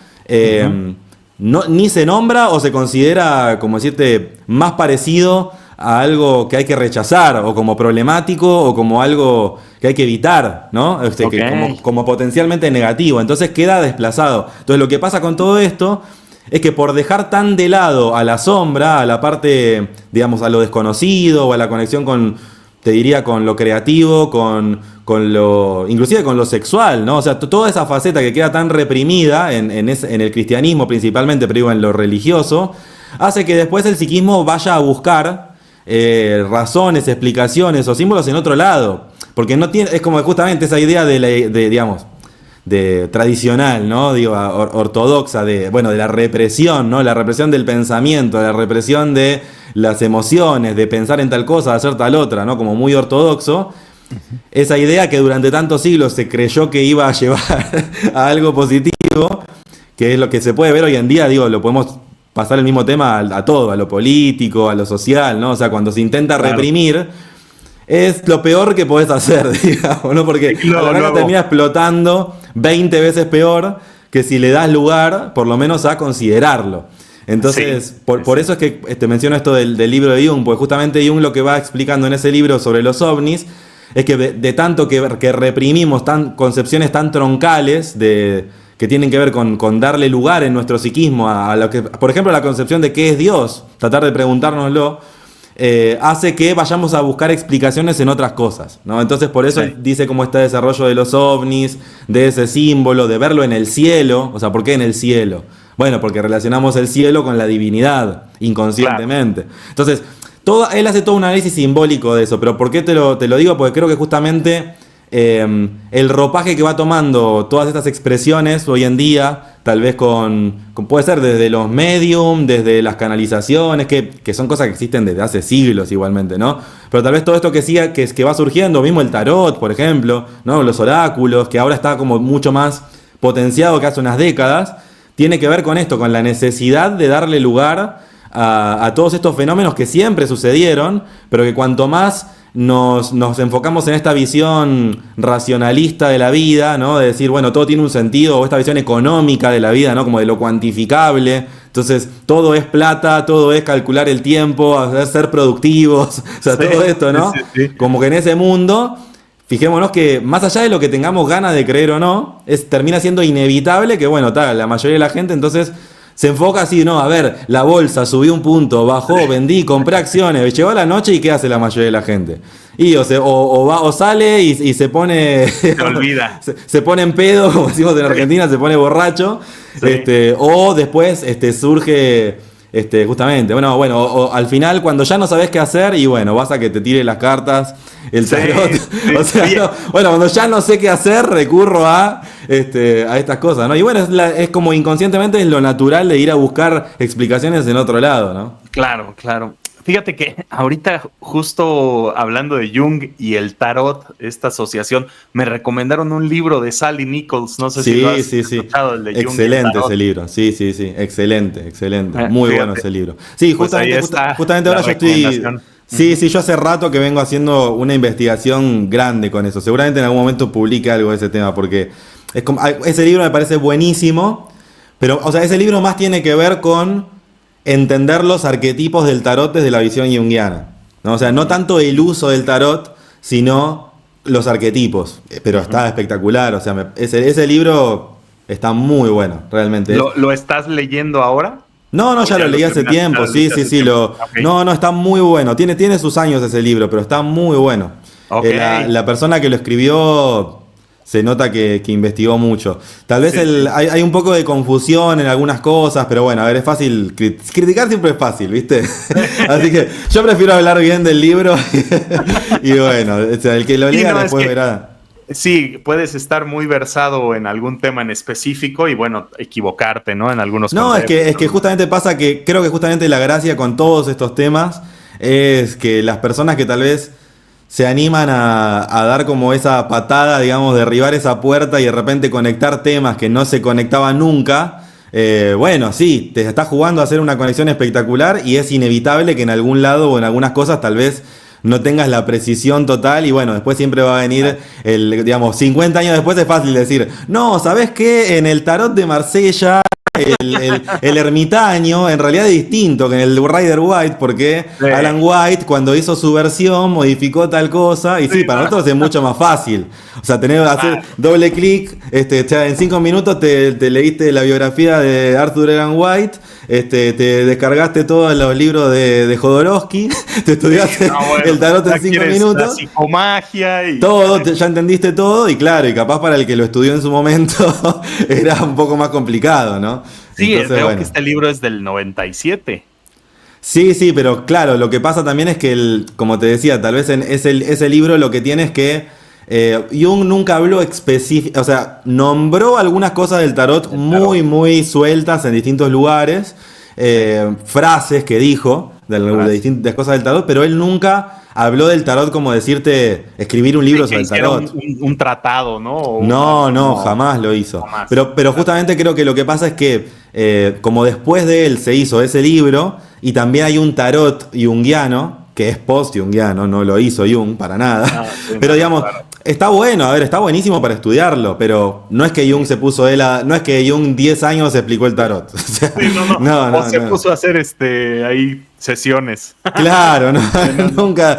ni se nombra o se considera, como decirte, más parecido a algo que hay que rechazar, o como problemático, o como algo que hay que evitar, ¿no? Que como potencialmente negativo. Entonces queda desplazado. Entonces lo que pasa con todo esto es que por dejar tan de lado a la sombra, a la parte, digamos, a lo desconocido o a la conexión con, te diría, con lo creativo, con lo, inclusive con lo sexual, ¿no? O sea, toda esa faceta que queda tan reprimida en el cristianismo principalmente, pero digo, en lo religioso, hace que después el psiquismo vaya a buscar razones, explicaciones o símbolos en otro lado. Porque no tiene, es como justamente esa idea digamos, de tradicional, ¿no? Digo, ortodoxa, de la represión, ¿no? La represión del pensamiento, la represión de las emociones, de pensar en tal cosa, de hacer tal otra, ¿no? Como muy ortodoxo. Esa idea que durante tantos siglos se creyó que iba a llevar a algo positivo, que es lo que se puede ver hoy en día, digo, lo podemos pasar el mismo tema a todo, a lo político, a lo social, ¿no? O sea, cuando se intenta reprimir, es lo peor que podés hacer, digamos, ¿no? Porque a la larga termina explotando 20 veces peor que si le das lugar, por lo menos, a considerarlo. Entonces, por eso es que menciono esto del libro de Jung, porque justamente Jung lo que va explicando en ese libro sobre los ovnis es que de tanto que reprimimos concepciones tan troncales que tienen que ver con darle lugar en nuestro psiquismo a lo que, por ejemplo, la concepción de qué es Dios, tratar de preguntárnoslo, hace que vayamos a buscar explicaciones en otras cosas, ¿no? Entonces por eso dice cómo está el desarrollo de los ovnis, de ese símbolo, de verlo en el cielo. O sea, ¿por qué en el cielo? Bueno, porque relacionamos el cielo con la divinidad, inconscientemente. Claro. Entonces, él hace todo un análisis simbólico de eso, pero ¿por qué te lo digo? Porque creo que justamente el ropaje que va tomando todas estas expresiones hoy en día, tal vez puede ser desde los medium, desde las canalizaciones, que son cosas que existen desde hace siglos igualmente, ¿no? Pero tal vez todo esto que va surgiendo, mismo el tarot, por ejemplo, ¿no? Los oráculos, que ahora está como mucho más potenciado que hace unas décadas, tiene que ver con esto, con la necesidad de darle lugar a todos estos fenómenos que siempre sucedieron, pero que cuanto más nos enfocamos en esta visión racionalista de la vida, ¿no? De decir, bueno, todo tiene un sentido, o esta visión económica de la vida, ¿no? Como de lo cuantificable. Entonces, todo es plata, todo es calcular el tiempo, ser productivos, o sea, todo esto, ¿no? Sí. Como que en ese mundo, fijémonos que más allá de lo que tengamos ganas de creer o no, termina siendo inevitable que, bueno, la mayoría de la gente entonces se enfoca así, no, a ver, la bolsa subió un punto, bajó, vendí, compré acciones, llegó la noche y ¿qué hace la mayoría de la gente? Y o sale y se pone... Se olvida. Se pone en pedo, como decimos en Argentina, se pone borracho. Sí. O después justamente, bueno, o al final cuando ya no sabes qué hacer y bueno, vas a que te tire las cartas, el tarot. Sí. O sea, cuando ya no sé qué hacer, recurro a estas cosas, ¿no? Y bueno, es como inconscientemente es lo natural de ir a buscar explicaciones en otro lado, ¿no? Claro. Fíjate que ahorita, justo hablando de Jung y el tarot, esta asociación, me recomendaron un libro de Sally Nichols. No sé si lo has escuchado, el de Jung. Excelente ese libro. Sí. Excelente. Muy bueno ese libro. Sí, justamente ahora yo estoy. Sí, sí, yo hace rato que vengo haciendo una investigación grande con eso. Seguramente en algún momento publique algo de ese tema, porque ese libro me parece buenísimo, pero, o sea, ese libro más tiene que ver con entender los arquetipos del tarot desde la visión junguiana, ¿no? O sea, no tanto el uso del tarot, sino los arquetipos. Pero está espectacular, o sea, ese libro está muy bueno, realmente. ¿Lo estás leyendo ahora? No, ya lo leí hace tiempo, sí. Okay. No, está muy bueno. Tiene sus años ese libro, pero está muy bueno. Okay. La persona que lo escribió se nota que investigó mucho. Tal vez hay un poco de confusión en algunas cosas, pero bueno, a ver, es fácil. Criticar siempre es fácil, ¿viste? Así que yo prefiero hablar bien del libro. Y bueno, o sea, el que lo lea después verá. Sí, puedes estar muy versado en algún tema en específico y bueno, equivocarte, ¿no? En algunos conceptos. Es que justamente pasa que creo que justamente la gracia con todos estos temas es que las personas que tal vez se animan a dar como esa patada, digamos, derribar esa puerta y de repente conectar temas que no se conectaban nunca, bueno, sí, te estás jugando a hacer una conexión espectacular y es inevitable que en algún lado o en algunas cosas tal vez no tengas la precisión total y bueno, después siempre va a venir digamos, 50 años después es fácil decir, no, ¿sabés qué? En el tarot de Marsella el ermitaño en realidad es distinto que en el Rider White porque Alan White cuando hizo su versión modificó tal cosa y sí, para nosotros es mucho más fácil. O sea, hacer doble clic, en 5 minutos te leíste la biografía de Arthur Alan White, te descargaste todos los libros de Jodorowsky, te estudiaste el tarot en 5 minutos. La psicomagia y todo, ya entendiste todo y claro, y capaz para el que lo estudió en su momento era un poco más complicado, ¿no? Sí, entonces, veo que este libro es del 97. Sí, pero claro, lo que pasa también es que, como te decía, tal vez en ese libro lo que tiene es que Jung nunca habló específico, o sea, nombró algunas cosas del tarot muy sueltas en distintos lugares, frases que dijo de distintas cosas del tarot, pero él nunca habló del tarot como decirte escribir un libro sobre el tarot. Un tratado, ¿no? No, jamás lo hizo. Jamás. Pero justamente creo que lo que pasa es que como después de él se hizo ese libro y también hay un tarot junguiano que es post-junguiano, no lo hizo Jung para nada. Pero digamos, está bueno, a ver, está buenísimo para estudiarlo, pero no es que Jung se puso no es que Jung 10 años explicó el tarot. O sea, no, se puso a hacer ahí sesiones. Claro, nunca,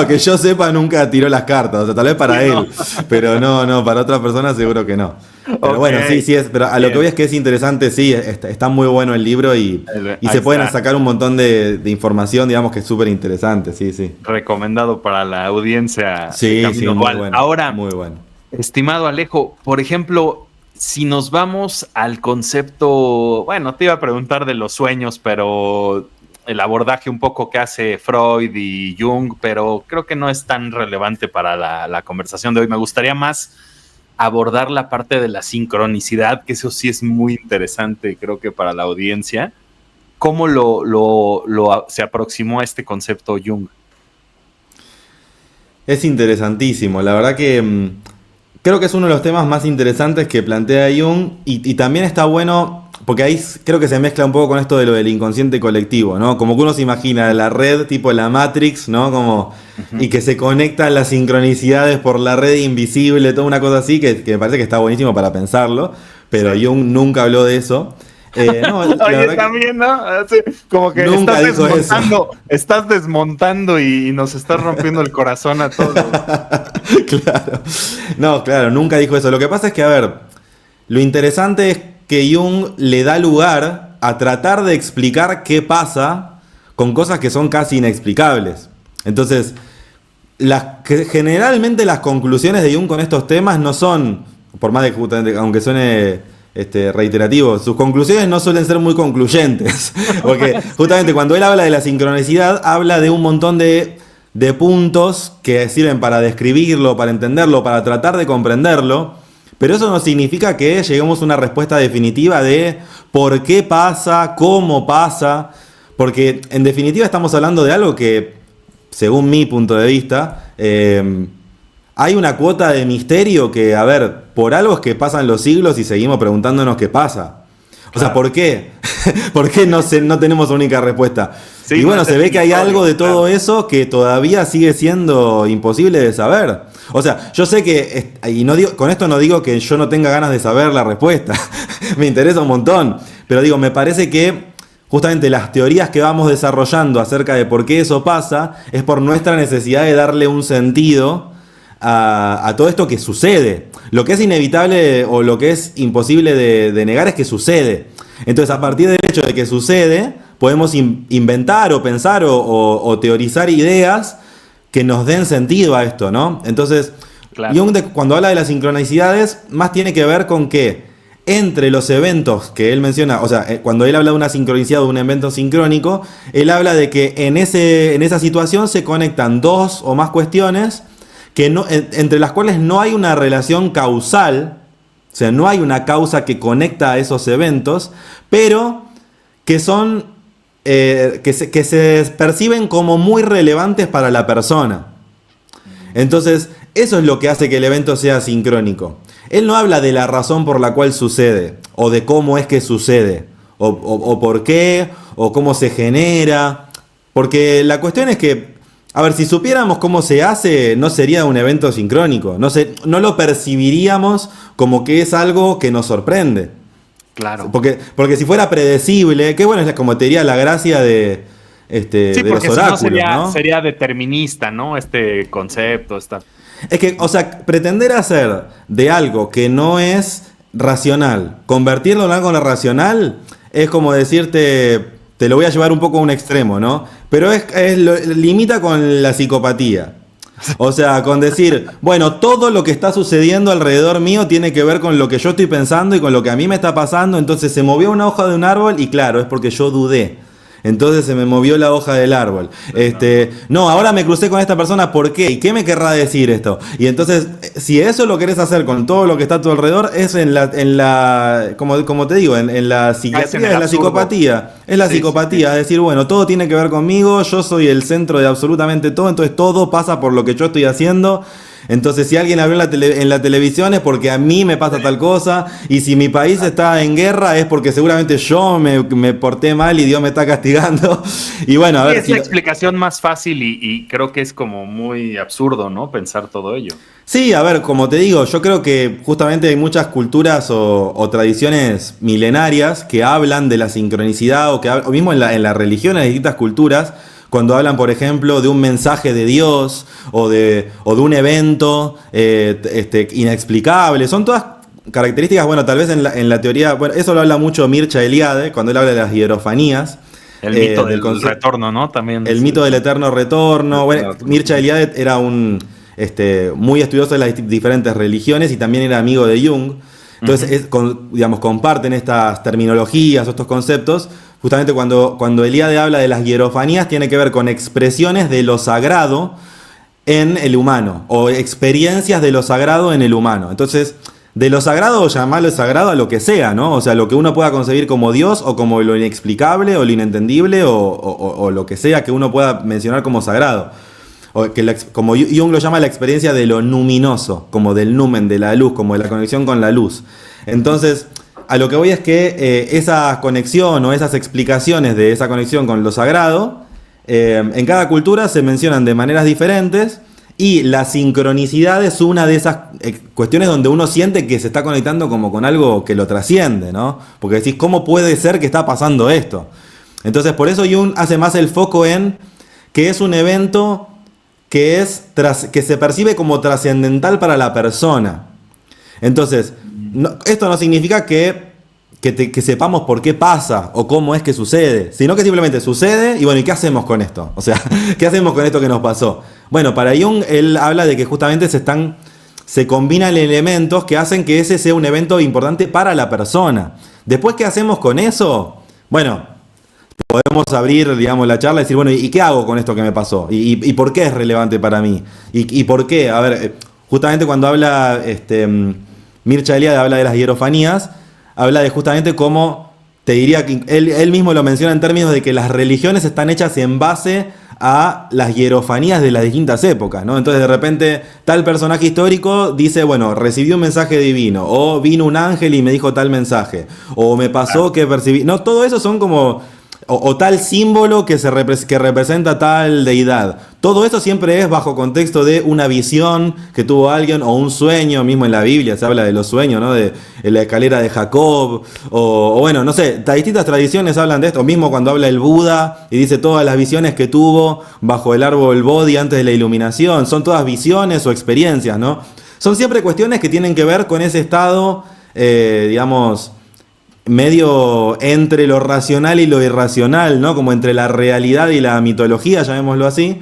que yo sepa, nunca tiró las cartas, o sea, tal vez para él, pero no, para otras personas seguro que no. Pero bueno, sí, pero a lo que voy es que es interesante, sí, está muy bueno el libro y se pueden sacar un montón de información, digamos que es súper interesante, sí. Recomendado para la audiencia. Sí, muy bueno. Ahora, muy bueno. Estimado Alejo, por ejemplo, si nos vamos al concepto, bueno, te iba a preguntar de los sueños, pero el abordaje un poco que hace Freud y Jung, pero creo que no es tan relevante para la conversación de hoy. Me gustaría más abordar la parte de la sincronicidad, que eso sí es muy interesante, creo que para la audiencia. ¿Cómo se aproximó a este concepto Jung? Es interesantísimo, la verdad que creo que es uno de los temas más interesantes que plantea Jung y también está bueno porque ahí creo que se mezcla un poco con esto de lo del inconsciente colectivo, ¿no? Como que uno se imagina la red tipo la Matrix, ¿no? Como y que se conectan las sincronicidades por la red invisible, toda una cosa así que me parece que está buenísimo para pensarlo, pero Jung nunca habló de eso. Oye, también, ¿no? Sí, como que estás desmontando y nos estás rompiendo el corazón a todos. Claro, nunca dijo eso. Lo que pasa es que, a ver, lo interesante es que Jung le da lugar a tratar de explicar qué pasa con cosas que son casi inexplicables. Entonces, generalmente las conclusiones de Jung con estos temas no son, por más de justamente, aunque suene reiterativo, sus conclusiones no suelen ser muy concluyentes. Porque justamente cuando él habla de la sincronicidad, habla de un montón de puntos que sirven para describirlo, para entenderlo, para tratar de comprenderlo. Pero eso no significa que lleguemos a una respuesta definitiva de por qué pasa, cómo pasa, porque en definitiva estamos hablando de algo que, según mi punto de vista, hay una cuota de misterio que, a ver, por algo es que pasan los siglos y seguimos preguntándonos qué pasa. O sea, ¿por qué? ¿Por qué no tenemos única respuesta? Sí, y bueno, se ve que hay algo de todo eso que todavía sigue siendo imposible de saber. O sea, yo sé que, y no digo, con esto no digo que yo no tenga ganas de saber la respuesta, me interesa un montón, pero digo, me parece que justamente las teorías que vamos desarrollando acerca de por qué eso pasa es por nuestra necesidad de darle un sentido a todo esto que sucede. Lo que es inevitable o lo que es imposible de negar es que sucede. Entonces, a partir del hecho de que sucede, podemos inventar o pensar o teorizar ideas que nos den sentido a esto, ¿no? Entonces, claro. Jung, cuando habla de las sincronicidades, más tiene que ver con que entre los eventos que él menciona, o sea, cuando él habla de una sincronicidad o de un evento sincrónico, él habla de que en esa situación se conectan dos o más cuestiones que entre las cuales no hay una relación causal, o sea, no hay una causa que conecta a esos eventos, pero que son que se perciben como muy relevantes para la persona. Entonces, eso es lo que hace que el evento sea sincrónico. Él no habla de la razón por la cual sucede, o de cómo es que sucede, o por qué, o cómo se genera. Porque la cuestión es que, a ver, si supiéramos cómo se hace, no sería un evento sincrónico. No lo percibiríamos como que es algo que nos sorprende. Claro. Porque si fuera predecible, que bueno, es como te diría la gracia de los oráculos, si no ¿no? Sería determinista, ¿no? Este concepto, Es que, o sea, pretender hacer de algo que no es racional, convertirlo en algo no racional, es como decirte, te lo voy a llevar un poco a un extremo, ¿no? Pero limita con la psicopatía. O sea, con decir, bueno, todo lo que está sucediendo alrededor mío tiene que ver con lo que yo estoy pensando y con lo que a mí me está pasando, entonces se movió una hoja de un árbol y claro, es porque yo dudé. Entonces se me movió la hoja del árbol. No, ahora me crucé con esta persona, ¿por qué? ¿Y qué me querrá decir esto? Y entonces, si eso lo querés hacer con todo lo que está a tu alrededor, es como te digo, en la psiquiatría, es la psicopatía. Es la psicopatía, es decir, bueno, todo tiene que ver conmigo, yo soy el centro de absolutamente todo, entonces todo pasa por lo que yo estoy haciendo. Entonces, si alguien habló en la televisión es porque a mí me pasa tal cosa, y si mi país está en guerra es porque seguramente yo me porté mal y Dios me está castigando. Y bueno, a ver. Es la explicación más fácil y creo que es como muy absurdo, ¿no? Pensar todo ello. Sí, a ver, como te digo, yo creo que justamente hay muchas culturas o tradiciones milenarias que hablan de la sincronicidad o mismo en la religión, en distintas culturas. Cuando hablan, por ejemplo, de un mensaje de Dios o de un evento inexplicable. Son todas características, bueno, tal vez en la teoría, bueno, eso lo habla mucho Mircea Eliade, cuando él habla de las hierofanías. El mito del retorno, ¿no? También. El mito del eterno retorno. Bueno, Mircea Eliade era un muy estudioso de las diferentes religiones y también era amigo de Jung. Entonces, comparten estas terminologías o estos conceptos. Justamente cuando Eliade habla de las hierofanías, tiene que ver con expresiones de lo sagrado en el humano, o experiencias de lo sagrado en el humano. Entonces, de lo sagrado, llamarlo sagrado a lo que sea, ¿no? O sea, lo que uno pueda concebir como Dios, o como lo inexplicable, o lo inentendible, o lo que sea que uno pueda mencionar como sagrado. O como Jung lo llama, la experiencia de lo luminoso, como del numen, de la luz, como de la conexión con la luz. Entonces, a lo que voy es que esa conexión o esas explicaciones de esa conexión con lo sagrado, en cada cultura se mencionan de maneras diferentes, y la sincronicidad es una de esas cuestiones donde uno siente que se está conectando como con algo que lo trasciende, ¿no? Porque decís, ¿cómo puede ser que está pasando esto? Entonces, por eso Jung hace más el foco en que es un evento que se percibe como trascendental para la persona. Entonces, esto no significa que sepamos por qué pasa o cómo es que sucede, sino que simplemente sucede y bueno, ¿y qué hacemos con esto? O sea, ¿qué hacemos con esto que nos pasó? Bueno, para Jung, él habla de que justamente se combinan elementos que hacen que ese sea un evento importante para la persona. Después, ¿qué hacemos con eso? Bueno, podemos abrir, digamos, la charla y decir, bueno, ¿y qué hago con esto que me pasó? ¿Y por qué es relevante para mí? ¿Y por qué? A ver, justamente cuando habla Mircea Eliade, habla de las hierofanías, habla de justamente cómo, te diría que él mismo lo menciona en términos de que las religiones están hechas en base a las hierofanías de las distintas épocas, ¿no? Entonces de repente tal personaje histórico dice, bueno, recibí un mensaje divino, o vino un ángel y me dijo tal mensaje, o me pasó que percibí... No, todo eso son como... O tal símbolo que representa tal deidad. Todo eso siempre es bajo contexto de una visión que tuvo alguien o un sueño. Mismo en la Biblia se habla de los sueños, ¿no? De la escalera de Jacob. O bueno, no sé, distintas tradiciones hablan de esto. Mismo cuando habla el Buda y dice todas las visiones que tuvo bajo el árbol Bodhi antes de la iluminación. Son todas visiones o experiencias, ¿no? Son siempre cuestiones que tienen que ver con ese estado, digamos... medio entre lo racional y lo irracional, ¿no? Como entre la realidad y la mitología, llamémoslo así.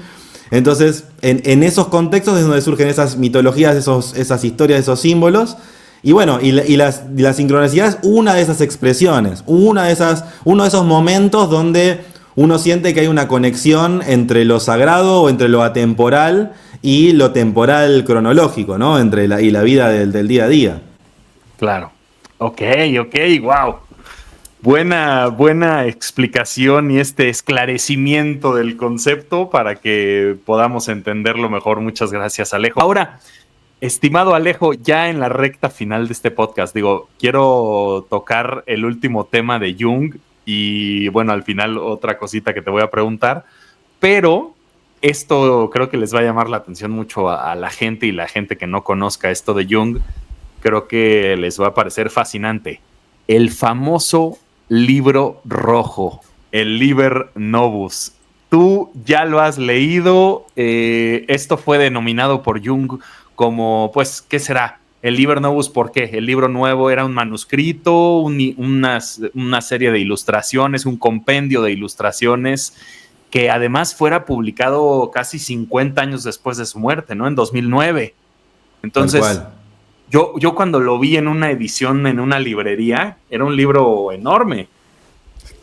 Entonces, en esos contextos es donde surgen esas mitologías, esas historias, esos símbolos. Y bueno, la sincronicidad es una de esas expresiones, uno de esos momentos donde uno siente que hay una conexión entre lo sagrado o entre lo atemporal y lo temporal cronológico, ¿no? Entre la vida del día a día. Claro. Ok, wow. Buena explicación y este esclarecimiento del concepto para que podamos entenderlo mejor. Muchas gracias, Alejo. Ahora, estimado Alejo, ya en la recta final de este podcast, quiero tocar el último tema de Jung y, bueno, al final otra cosita que te voy a preguntar, pero esto creo que les va a llamar la atención mucho a la gente y la gente que no conozca esto de Jung. Creo que les va a parecer fascinante. El famoso libro rojo, el Liber Novus. Tú ya lo has leído. Esto fue denominado por Jung como, pues, ¿qué será? El Liber Novus, ¿por qué? El libro nuevo era un manuscrito, una serie de ilustraciones, un compendio de ilustraciones que además fuera publicado casi 50 años después de su muerte, ¿no? En 2009. Entonces... Yo cuando lo vi en una edición en una librería, era un libro enorme.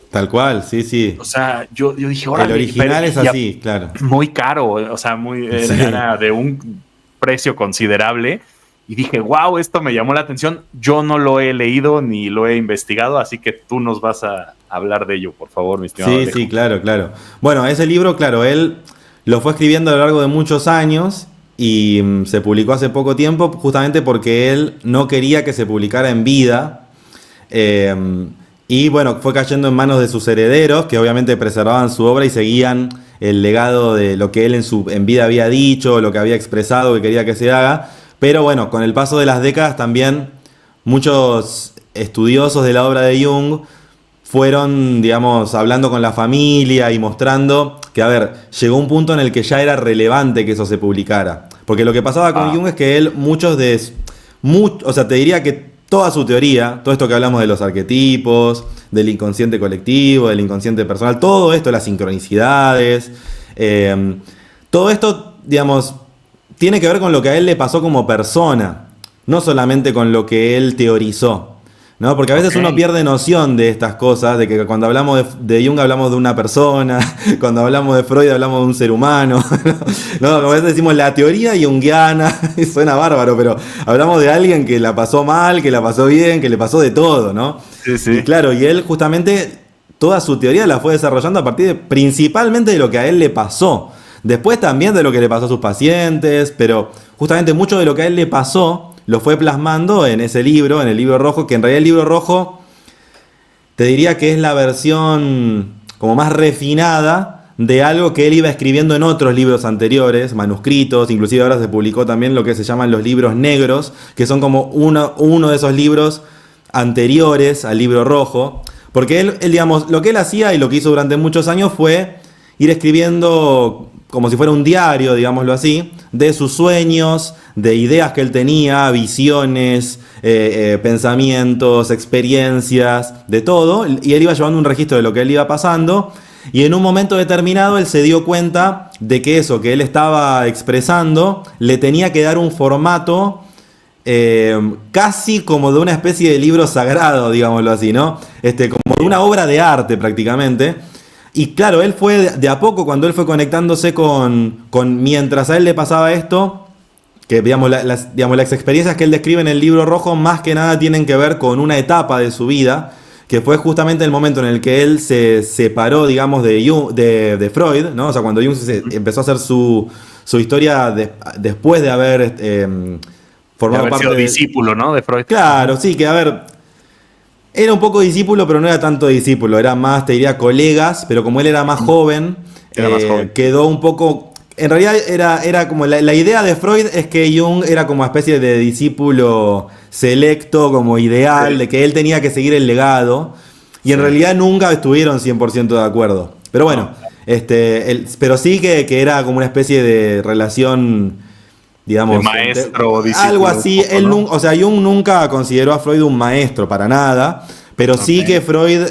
Tal cual, sí. O sea, yo dije, órale. El original es así, claro. Muy caro, o sea, era de un precio considerable. Y dije, wow, esto me llamó la atención. Yo no lo he leído ni lo he investigado, así que tú nos vas a hablar de ello, por favor, mi estimado Alejo. Sí, claro. Bueno, ese libro, claro, él lo fue escribiendo a lo largo de muchos años. Y se publicó hace poco tiempo justamente porque él no quería que se publicara en vida. Y bueno, fue cayendo en manos de sus herederos, que obviamente preservaban su obra y seguían el legado de lo que él en vida había dicho, lo que había expresado, que quería que se haga. Pero bueno, con el paso de las décadas también muchos estudiosos de la obra de Jung fueron, digamos, hablando con la familia y mostrando que, a ver, llegó un punto en el que ya era relevante que eso se publicara. Porque lo que pasaba con Jung es que él, o sea, te diría que toda su teoría, todo esto que hablamos de los arquetipos, del inconsciente colectivo, del inconsciente personal, todo esto, las sincronicidades, todo esto, digamos, tiene que ver con lo que a él le pasó como persona, no solamente con lo que él teorizó. ¿No? Porque a veces uno pierde noción de estas cosas, de que cuando hablamos de Jung hablamos de una persona, cuando hablamos de Freud hablamos de un ser humano, ¿no? A veces decimos la teoría junguiana, suena bárbaro, pero hablamos de alguien que la pasó mal, que la pasó bien, que le pasó de todo, ¿no? Sí. Y claro, y él justamente toda su teoría la fue desarrollando a partir principalmente de lo que a él le pasó. Después también de lo que le pasó a sus pacientes, pero justamente mucho de lo que a él le pasó lo fue plasmando en ese libro, en el libro rojo, que en realidad el libro rojo te diría que es la versión como más refinada de algo que él iba escribiendo en otros libros anteriores, manuscritos, inclusive ahora se publicó también lo que se llaman los libros negros, que son como uno de esos libros anteriores al libro rojo, porque él, digamos, lo que él hacía y lo que hizo durante muchos años fue ir escribiendo como si fuera un diario, digámoslo así, de sus sueños, de ideas que él tenía, visiones, pensamientos, experiencias, de todo, y él iba llevando un registro de lo que él iba pasando, y en un momento determinado él se dio cuenta de que eso que él estaba expresando le tenía que dar un formato casi como de una especie de libro sagrado, digámoslo así, ¿no? Como de una obra de arte prácticamente. Y claro, él fue de a poco, cuando él fue conectándose con mientras a él le pasaba esto, que digamos, las experiencias que él describe en el libro rojo más que nada tienen que ver con una etapa de su vida, que fue justamente el momento en el que él se separó, digamos, de Freud, ¿no? O sea, cuando Jung empezó a hacer su historia después de haber formado haber parte sido discípulo, ¿no? De Freud. Claro, sí, que a ver, era un poco discípulo, pero no era tanto discípulo, era más, te diría, colegas, pero como él era más joven, quedó un poco... En realidad era como la idea de Freud es que Jung era como una especie de discípulo selecto, como ideal, de que él tenía que seguir el legado, y en realidad nunca estuvieron 100% de acuerdo. Pero bueno, pero sí que era como una especie de relación, digamos, de maestro o discípulo. Algo así. O sea, Jung nunca consideró a Freud un maestro para nada, pero sí que Freud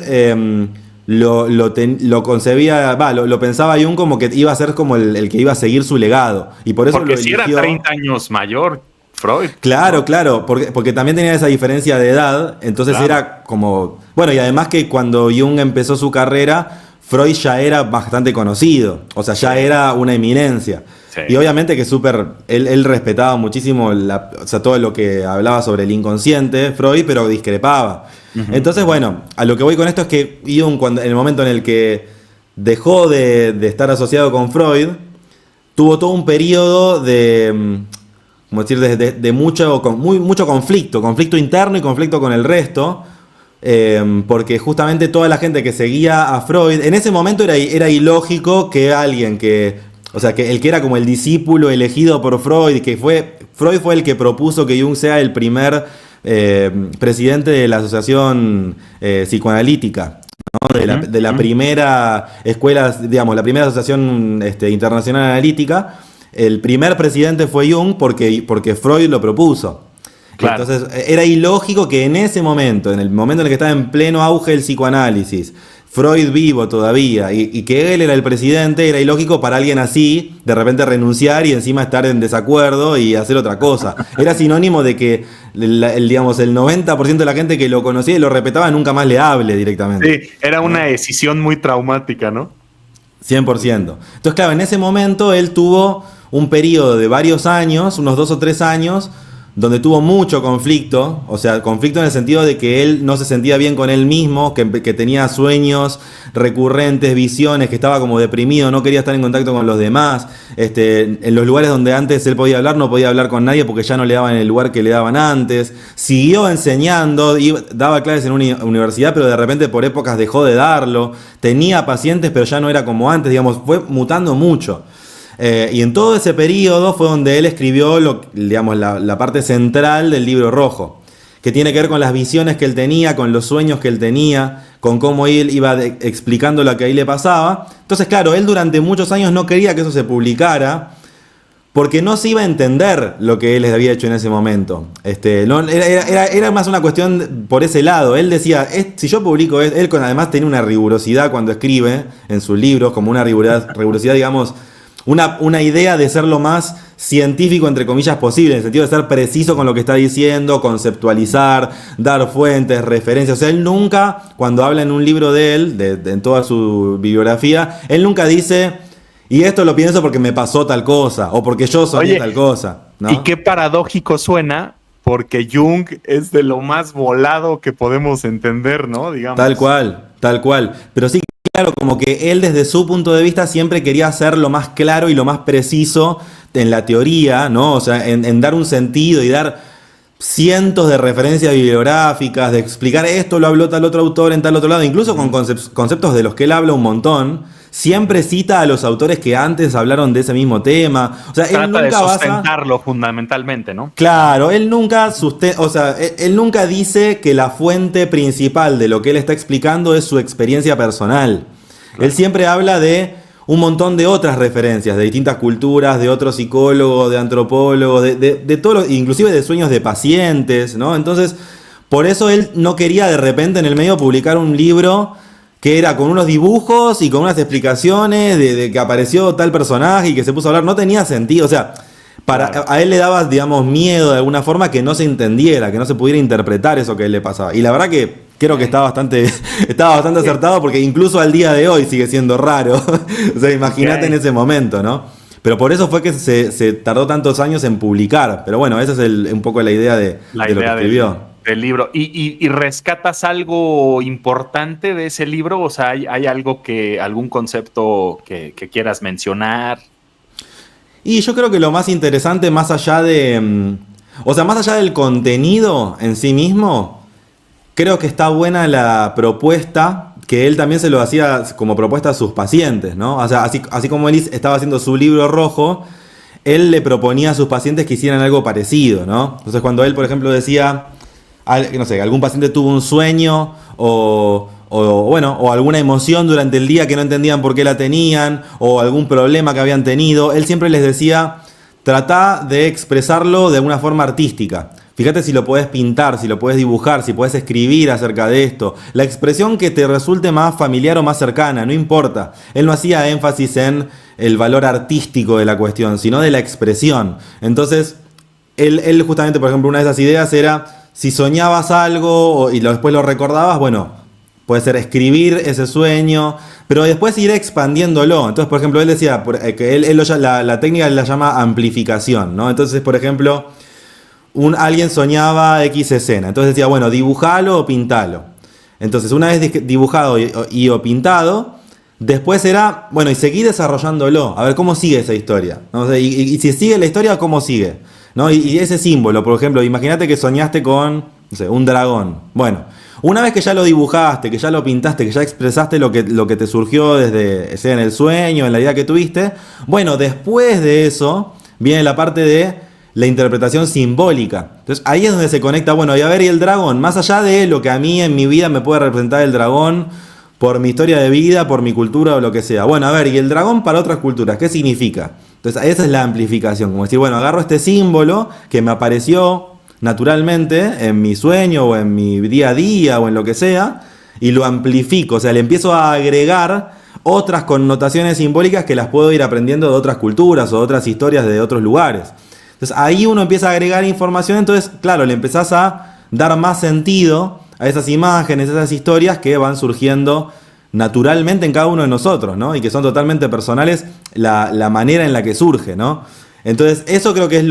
lo concebía, lo pensaba Jung como que iba a ser como el que iba a seguir su legado. Y por eso porque lo eligió. Si era 30 años mayor Freud. Claro, porque también tenía esa diferencia de edad, entonces era como... Bueno, y además que cuando Jung empezó su carrera, Freud ya era bastante conocido, o sea, ya era una eminencia. Sí. Y obviamente que él respetaba muchísimo todo lo que hablaba sobre el inconsciente, Freud, pero discrepaba. Entonces, bueno, a lo que voy con esto es que Jung, en el momento en el que dejó de estar asociado con Freud, tuvo todo un periodo de... como decir, de mucho conflicto interno y conflicto con el resto, porque justamente toda la gente que seguía a Freud, en ese momento era ilógico que alguien o sea, que el que era como el discípulo elegido por Freud, Freud fue el que propuso que Jung sea el primer presidente de la asociación psicoanalítica, ¿no? de la primera escuela, digamos, la primera asociación internacional analítica. El primer presidente fue Jung porque Freud lo propuso. Claro. Entonces era ilógico que en ese momento, en el momento en el que estaba en pleno auge el psicoanálisis, Freud vivo todavía, y que él era el presidente, era ilógico para alguien así de repente renunciar y encima estar en desacuerdo y hacer otra cosa. Era sinónimo de que digamos, el 90% de la gente que lo conocía y lo respetaba nunca más le hable directamente. Sí, era una decisión muy traumática, ¿no? 100%. Entonces, claro, en ese momento él tuvo un periodo de varios años, unos 2 o 3 años, donde tuvo mucho conflicto, o sea, conflicto en el sentido de que él no se sentía bien con él mismo, que tenía sueños recurrentes, visiones, que estaba como deprimido, no quería estar en contacto con los demás, en los lugares donde antes él podía hablar, no podía hablar con nadie porque ya no le daban el lugar que le daban antes, siguió enseñando, daba clases en una universidad, pero de repente por épocas dejó de darlo, tenía pacientes, pero ya no era como antes, digamos, fue mutando mucho. Y en todo ese periodo fue donde él escribió la parte central del Libro Rojo, que tiene que ver con las visiones que él tenía, con los sueños que él tenía, con cómo él iba explicando lo que ahí le pasaba. Entonces, claro, él durante muchos años no quería que eso se publicara, porque no se iba a entender lo que él les había hecho en ese momento. Era más una cuestión por ese lado. Él decía, si yo publico esto, él además tenía una rigurosidad cuando escribe en sus libros, como una rigurosidad, digamos, una idea de ser lo más científico, entre comillas, posible, en el sentido de ser preciso con lo que está diciendo, conceptualizar, dar fuentes, referencias. O sea, él nunca, cuando habla en un libro de él, en toda su bibliografía, él nunca dice, y esto lo pienso porque me pasó tal cosa, o porque yo soñé tal cosa, ¿no? Y qué paradójico suena, porque Jung es de lo más volado que podemos entender, ¿no? Digamos. Tal cual. Pero sí, claro, como que él desde su punto de vista siempre quería ser lo más claro y lo más preciso en la teoría, ¿no? O sea, en dar un sentido y dar cientos de referencias bibliográficas, de explicar esto lo habló tal otro autor en tal otro lado, incluso con conceptos de los que él habla un montón. Siempre cita a los autores que antes hablaron de ese mismo tema. O sea, trata él nunca de sustentarlo fundamentalmente, ¿no? Claro, él nunca él nunca dice que la fuente principal de lo que él está explicando es su experiencia personal. Claro. Él siempre habla de un montón de otras referencias, de distintas culturas, de otros psicólogos, de antropólogos, de todo, inclusive de sueños de pacientes, ¿no? Entonces, por eso él no quería de repente en el medio publicar un libro que era con unos dibujos y con unas explicaciones de que apareció tal personaje y que se puso a hablar. No tenía sentido, o sea, a él le daba, digamos, miedo de alguna forma que no se entendiera, que no se pudiera interpretar eso que a él le pasaba. Y la verdad que creo que estaba bastante acertado, porque incluso al día de hoy sigue siendo raro. O sea, imagínate en ese momento, ¿no? Pero por eso fue que se tardó tantos años en publicar. Pero bueno, esa es un poco la idea de lo que escribió. del libro. ¿Y rescatas algo importante de ese libro? O sea, ¿hay algo algún concepto que quieras mencionar? Y yo creo que lo más interesante, más allá o sea, más allá del contenido en sí mismo, creo que está buena la propuesta, que él también se lo hacía como propuesta a sus pacientes, ¿no? O sea, así como él estaba haciendo su libro rojo, él le proponía a sus pacientes que hicieran algo parecido, ¿no? Entonces cuando él, por ejemplo, decía, no sé, algún paciente tuvo un sueño o alguna emoción durante el día que no entendían por qué la tenían, o algún problema que habían tenido, él siempre les decía, tratá de expresarlo de alguna forma artística. Fíjate si lo podés pintar, si lo podés dibujar, si podés escribir acerca de esto. La expresión que te resulte más familiar o más cercana, no importa. Él no hacía énfasis en el valor artístico de la cuestión, sino de la expresión. Entonces, él justamente, por ejemplo, una de esas ideas era, si soñabas algo y después lo recordabas, bueno, puede ser escribir ese sueño, pero después ir expandiéndolo. Entonces, por ejemplo, él decía que la técnica la llama amplificación, ¿no? Entonces, por ejemplo, alguien soñaba X escena. Entonces decía, bueno, dibujalo o pintalo. Entonces, una vez dibujado o pintado, después era, bueno, y seguí desarrollándolo. A ver cómo sigue esa historia, ¿no? O sea, y si sigue la historia, ¿cómo sigue? ¿No? Y ese símbolo, por ejemplo, imagínate que soñaste con, no sé, un dragón. Bueno, una vez que ya lo dibujaste, que ya lo pintaste, que ya expresaste lo que te surgió desde, sea en el sueño, en la idea que tuviste, bueno, después de eso viene la parte de la interpretación simbólica. Entonces ahí es donde se conecta, bueno, y a ver, y el dragón, más allá de lo que a mí en mi vida me puede representar el dragón, por mi historia de vida, por mi cultura o lo que sea. Bueno, a ver, y el dragón para otras culturas, ¿qué significa? Entonces esa es la amplificación, como decir, bueno, agarro este símbolo que me apareció naturalmente en mi sueño o en mi día a día o en lo que sea, y lo amplifico, o sea, le empiezo a agregar otras connotaciones simbólicas que las puedo ir aprendiendo de otras culturas o de otras historias de otros lugares. Entonces ahí uno empieza a agregar información, entonces claro, le empezás a dar más sentido a esas imágenes, a esas historias que van surgiendo naturalmente en cada uno de nosotros, ¿no? Y que son totalmente personales la manera en la que surge, ¿no? Entonces eso creo que es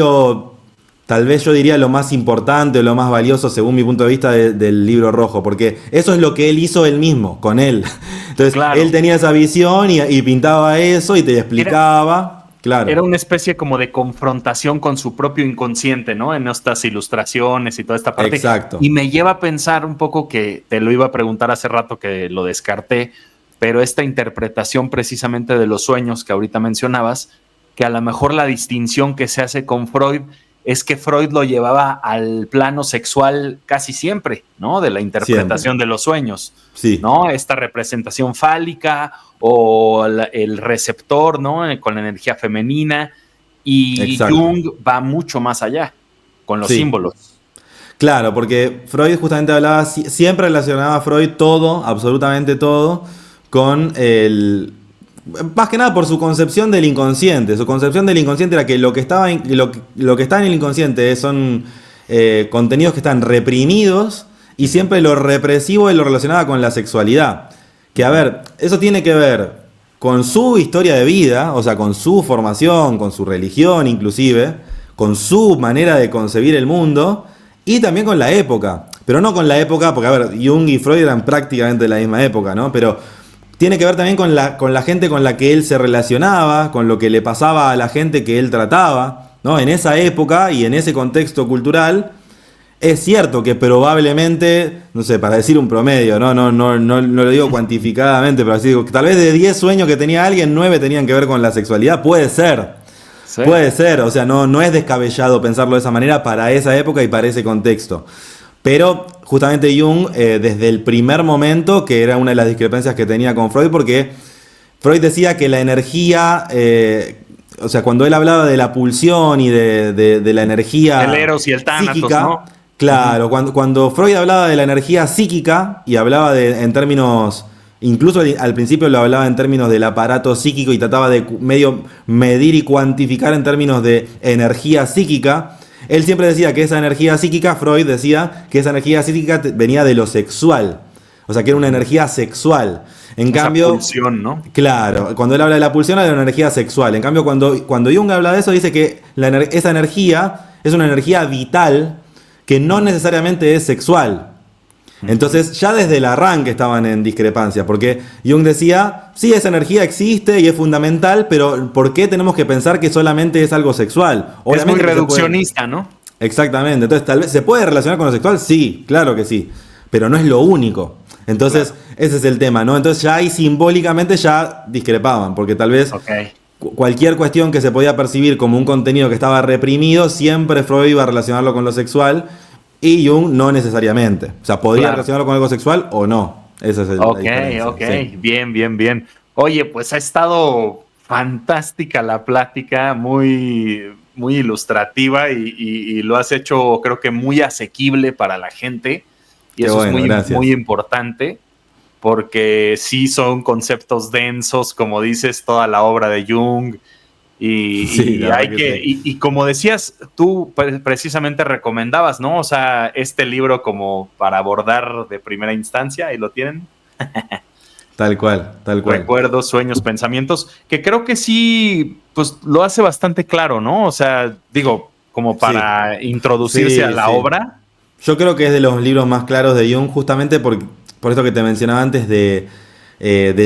tal vez yo diría lo más importante o lo más valioso según mi punto de vista del libro rojo, porque eso es lo que él hizo él mismo, con él. Entonces claro, él tenía esa visión y pintaba eso y te explicaba. Claro. Era una especie como de confrontación con su propio inconsciente, ¿no? En estas ilustraciones y toda esta parte. Exacto. Y me lleva a pensar un poco, que te lo iba a preguntar hace rato que lo descarté, pero esta interpretación precisamente de los sueños que ahorita mencionabas, que a lo mejor la distinción que se hace con Freud es que Freud lo llevaba al plano sexual casi siempre, ¿no? De la interpretación de los sueños, sí, ¿no? Esta representación fálica o el receptor, ¿no? Con la energía femenina. Y exacto, Jung va mucho más allá con los símbolos. Claro, porque Freud justamente hablaba, siempre relacionaba a Freud todo, absolutamente todo, con más que nada por su concepción del inconsciente. Su concepción del inconsciente era que lo que está en el inconsciente son contenidos que están reprimidos, y siempre lo represivo él lo relacionaba con la sexualidad. Que a ver, eso tiene que ver con su historia de vida, o sea, con su formación, con su religión inclusive, con su manera de concebir el mundo, y también con la época. Pero no con la época, porque a ver, Jung y Freud eran prácticamente de la misma época, ¿no? Pero tiene que ver también con la gente con la que él se relacionaba, con lo que le pasaba a la gente que él trataba, ¿no? En esa época y en ese contexto cultural, es cierto que probablemente, no sé, para decir un promedio, no lo digo cuantificadamente, pero así digo, que tal vez de 10 sueños que tenía alguien, 9 tenían que ver con la sexualidad. Puede ser. Sí. Puede ser, o sea, no es descabellado pensarlo de esa manera para esa época y para ese contexto. Pero justamente Jung, desde el primer momento, que era una de las discrepancias que tenía con Freud, porque Freud decía que la energía, o sea, cuando él hablaba de la pulsión y de la energía el Eros y el Tánatos, psíquica, ¿no? Claro, cuando Freud hablaba de la energía psíquica y hablaba en términos, incluso al principio lo hablaba en términos del aparato psíquico y trataba de medio medir y cuantificar en términos de energía psíquica, él siempre decía que esa energía psíquica, Freud decía que esa energía psíquica venía de lo sexual, o sea que era una energía sexual. En cambio, pulsión, ¿no? Claro, cuando él habla de la pulsión habla de una energía sexual. En cambio, cuando Jung habla de eso, dice que esa energía es una energía vital que no necesariamente es sexual. Entonces ya desde el arranque estaban en discrepancia, porque Jung decía, sí, esa energía existe y es fundamental, pero ¿por qué tenemos que pensar que solamente es algo sexual? Obviamente es muy reduccionista, ¿no? Exactamente, entonces tal vez se puede relacionar con lo sexual, sí, claro que sí, pero no es lo único. Entonces ese es el tema, ¿no? Entonces ya ahí simbólicamente ya discrepaban, porque tal vez cualquier cuestión que se podía percibir como un contenido que estaba reprimido, siempre Freud iba a relacionarlo con lo sexual. Y Jung no necesariamente. O sea, podría relacionarlo con algo sexual o no. Esa es la diferencia. Sí. Bien. Oye, pues ha estado fantástica la plática, muy ilustrativa y lo has hecho, creo que muy asequible para la gente. Y eso es muy importante, porque sí son conceptos densos, como dices, toda la obra de Jung. Y como decías, tú precisamente recomendabas, ¿no? O sea, este libro como para abordar de primera instancia, ahí lo tienen. Tal cual. Recuerdos, sueños, pensamientos, que creo que sí, pues lo hace bastante claro, ¿no? O sea, digo, como para introducirse a la obra. Yo creo que es de los libros más claros de Jung, justamente por esto que te mencionaba antes de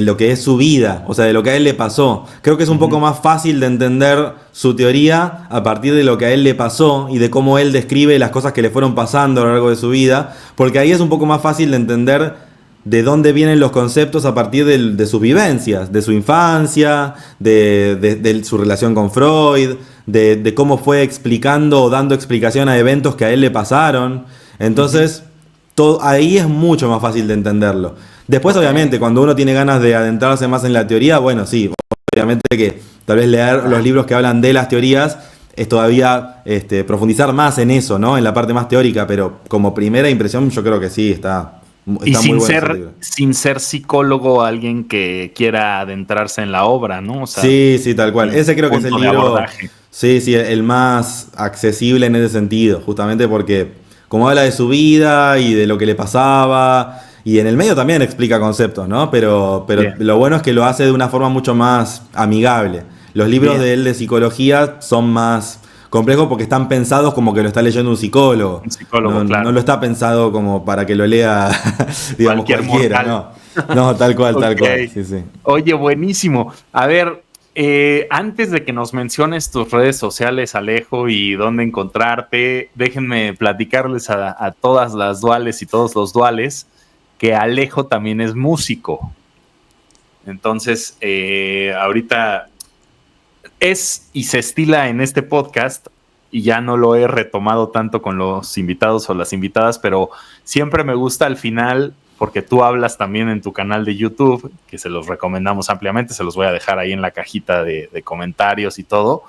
lo que es su vida, o sea, de lo que a él le pasó. Creo que es un poco más fácil de entender su teoría a partir de lo que a él le pasó y de cómo él describe las cosas que le fueron pasando a lo largo de su vida, porque ahí es un poco más fácil de entender de dónde vienen los conceptos a partir de sus vivencias, de su infancia, de su relación con Freud, de cómo fue explicando o dando explicación a eventos que a él le pasaron. Entonces, ahí es mucho más fácil de entenderlo. Después, obviamente, cuando uno tiene ganas de adentrarse más en la teoría, bueno, sí, obviamente que tal vez leer los libros que hablan de las teorías es todavía profundizar más en eso, ¿no? En la parte más teórica, pero como primera impresión yo creo que sí, está y sin ser psicólogo, alguien que quiera adentrarse en la obra, ¿no? O sea, sí, tal cual. Ese creo que es el libro, sí, el más accesible en ese sentido, justamente porque como habla de su vida y de lo que le pasaba, y en el medio también explica conceptos, ¿no? Pero lo bueno es que lo hace de una forma mucho más amigable. Los libros de él de psicología son más complejos porque están pensados como que lo está leyendo un psicólogo. No lo está pensado como para que lo lea, digamos, cualquiera, no, tal cual. Sí. Oye, buenísimo. A ver, antes de que nos menciones tus redes sociales, Alejo, y dónde encontrarte, déjenme platicarles a todas las duales y todos los duales que Alejo también es músico. Entonces, ahorita es y se estila en este podcast, y ya no lo he retomado tanto con los invitados o las invitadas, pero siempre me gusta al final, porque tú hablas también en tu canal de YouTube, que se los recomendamos ampliamente, se los voy a dejar ahí en la cajita de comentarios y todo,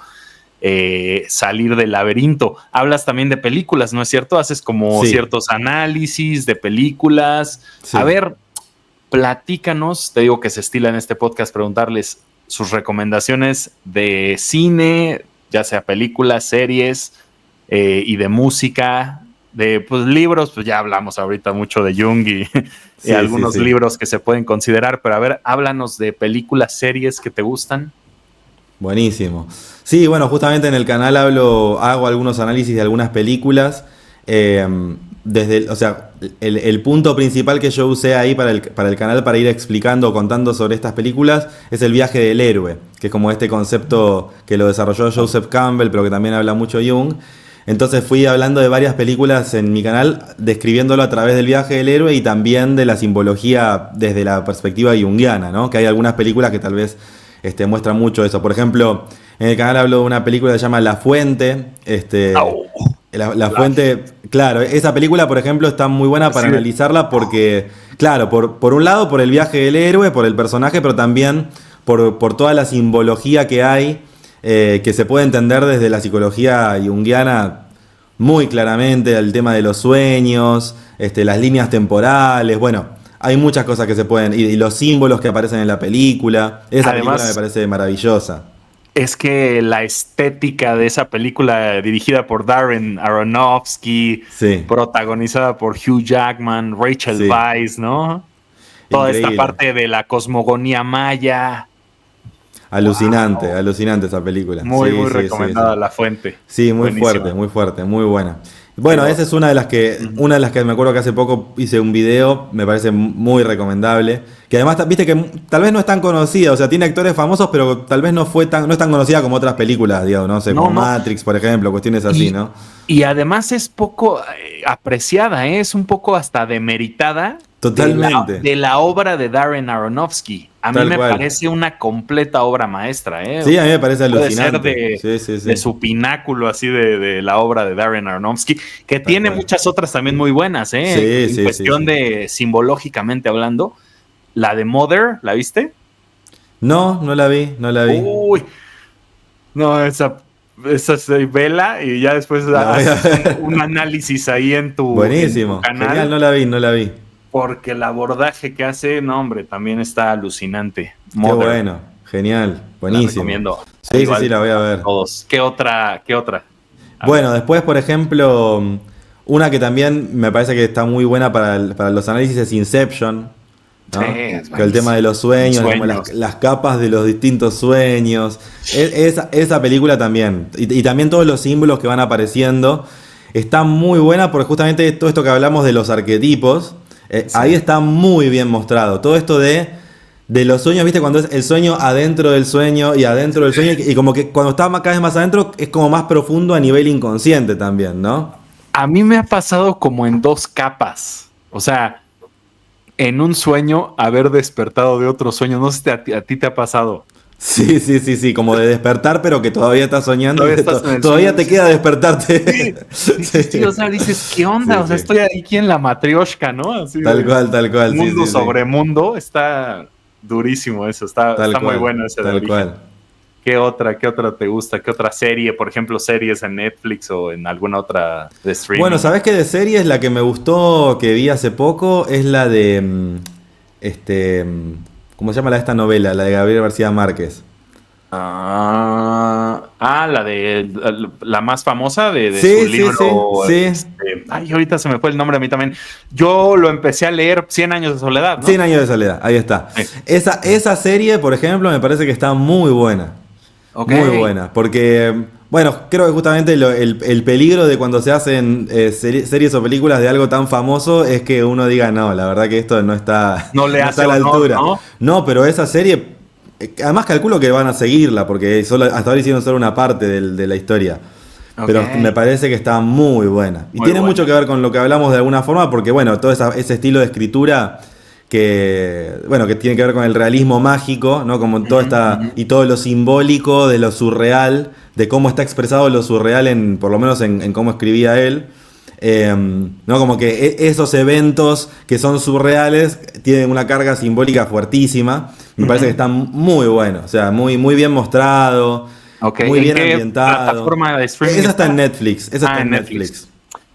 salir del laberinto. Hablas también de películas, ¿no es cierto? Haces como ciertos análisis de películas. Sí. A ver, platícanos, te digo que se estila en este podcast preguntarles sus recomendaciones de cine, ya sea películas, series, y de música, de pues, libros, pues ya hablamos ahorita mucho de Jung y algunos libros que se pueden considerar, pero a ver, háblanos de películas, series que te gustan. Buenísimo. Sí, bueno, justamente en el canal hago algunos análisis de algunas películas. El punto principal que yo usé ahí para el canal para ir explicando o contando sobre estas películas es el viaje del héroe, que es como este concepto que lo desarrolló Joseph Campbell, pero que también habla mucho Jung. Entonces fui hablando de varias películas en mi canal, describiéndolo a través del viaje del héroe y también de la simbología desde la perspectiva junguiana, ¿no? Que hay algunas películas que tal vez muestran mucho eso. Por ejemplo, en el canal hablo de una película que se llama La Fuente. La Fuente, claro, esa película, por ejemplo, está muy buena para analizarla porque, claro, por un lado, por el viaje del héroe, por el personaje, pero también por toda la simbología que hay, que se puede entender desde la psicología junguiana muy claramente, el tema de los sueños, las líneas temporales, bueno, hay muchas cosas que se pueden, y los símbolos que aparecen en la película. Esa película me parece maravillosa. Es que la estética de esa película, dirigida por Darren Aronofsky, protagonizada por Hugh Jackman, Rachel Weisz, ¿no? Toda esta parte de la cosmogonía maya. Alucinante esa película. Muy recomendada La Fuente. Sí, muy fuerte, muy buena. Bueno, esa es una de las que me acuerdo que hace poco hice un video, me parece muy recomendable. Que además, viste que tal vez no es tan conocida, o sea, tiene actores famosos, pero tal vez no es tan conocida como otras películas, digamos, no sé, como Matrix, por ejemplo, cuestiones así, ¿no? Y además es poco apreciada, ¿eh? Es un poco hasta demeritada. Totalmente. De la obra de Darren Aronofsky. A mí me parece una completa obra maestra, ¿eh? Sí, a mí me parece alucinante. Puede ser de su pináculo así de la obra de Darren Aronofsky, que tiene muchas otras también muy buenas, ¿eh? En cuestión de simbológicamente hablando. La de Mother, ¿la viste? No la vi. Uy, no, esa es vela y ya después haces un análisis ahí en tu canal. Genial, no la vi. Porque el abordaje que hace, no, hombre, también está alucinante. Qué bueno, genial, buenísimo. La recomiendo. Sí, la voy a ver. Todos. ¿Qué otra? Bueno, después, por ejemplo, una que también me parece que está muy buena para los análisis es Inception, ¿no? Sí, con el tema de los sueños. Como las capas de los distintos sueños. Esa película también. Y también todos los símbolos que van apareciendo. Está muy buena porque justamente todo esto que hablamos de los arquetipos. Ahí está muy bien mostrado. Todo esto de los sueños, ¿viste? Cuando es el sueño adentro del sueño y adentro del sueño. Y como que cuando está cada vez más adentro es como más profundo a nivel inconsciente también, ¿no? A mí me ha pasado como en dos capas. O sea, en un sueño haber despertado de otro sueño. No sé si a ti te ha pasado. Sí, como de despertar, pero que todavía estás soñando. Todavía te queda despertarte. Sí, o sea, dices, ¿qué onda? O sea, estoy aquí en la matrioshka, ¿no? Así tal cual. Mundo sobre mundo, está durísimo eso, está muy bueno ese de origen. Cual. ¿Qué otra te gusta? ¿Qué otra serie? Por ejemplo, series en Netflix o en alguna otra de streaming. Bueno, ¿sabés qué de series? La que me gustó, que vi hace poco, es la de ¿cómo se llama esta novela? La de Gabriel García Márquez. La de la más famosa de su libro. Sí. Ay, ahorita se me fue el nombre a mí también. Yo lo empecé a leer, 100 años de soledad, ¿no? 100 años de soledad, ahí está. Sí. Esa serie, por ejemplo, me parece que está muy buena. Okay. Muy buena, porque, bueno, creo que justamente el peligro de cuando se hacen series o películas de algo tan famoso es que uno diga, no, la verdad que esto no está a la altura. No, pero esa serie, además calculo que van a seguirla, porque hasta ahora hicieron solo una parte de la historia. Okay. Pero me parece que está muy buena. Y tiene mucho que ver con lo que hablamos de alguna forma, porque, bueno, todo ese estilo de escritura que tiene que ver con el realismo mágico, ¿no? Como y todo lo simbólico de lo surreal, de cómo está expresado lo surreal por lo menos en cómo escribía él. ¿No? Como que esos eventos que son surreales tienen una carga simbólica fuertísima. Me parece que está muy bueno, o sea, muy, muy bien mostrado, muy bien ambientado. ¿Plataforma de streaming? Esa está en Netflix. Esa está en Netflix.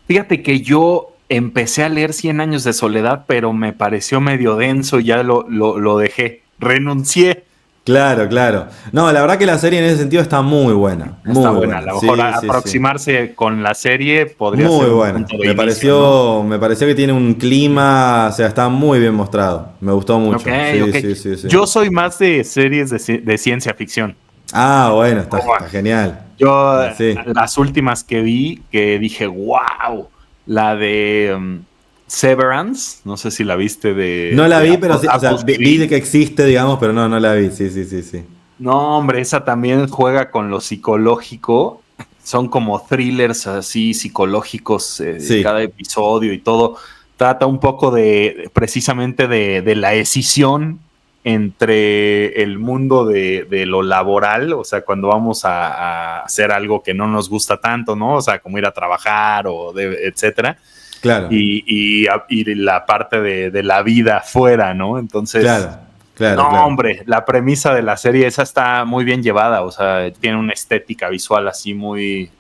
Fíjate que yo empecé a leer 100 años de soledad, pero me pareció medio denso y ya lo dejé. Renuncié. Claro. No, la verdad que la serie en ese sentido está muy buena. Está buena. A lo mejor aproximarse con la serie podría ser muy buena. Me pareció que tiene un clima, o sea, está muy bien mostrado. Me gustó mucho. Sí. Yo soy más de series de ciencia ficción. Bueno, está genial. Yo las últimas que vi, que dije, wow, la de Severance, no sé si la viste No la vi, pero sí, o sea, vi de que existe, digamos, pero no la vi, sí. No, hombre, esa también juega con lo psicológico, son como thrillers así psicológicos, cada episodio y todo, trata un poco precisamente de la escisión entre el mundo de lo laboral, o sea, cuando vamos a hacer algo que no nos gusta tanto, ¿no? O sea, como ir a trabajar etcétera. Claro. Y la parte de la vida fuera, ¿no? Entonces, claro. Hombre, la premisa de la serie esa está muy bien llevada, o sea, tiene una estética visual así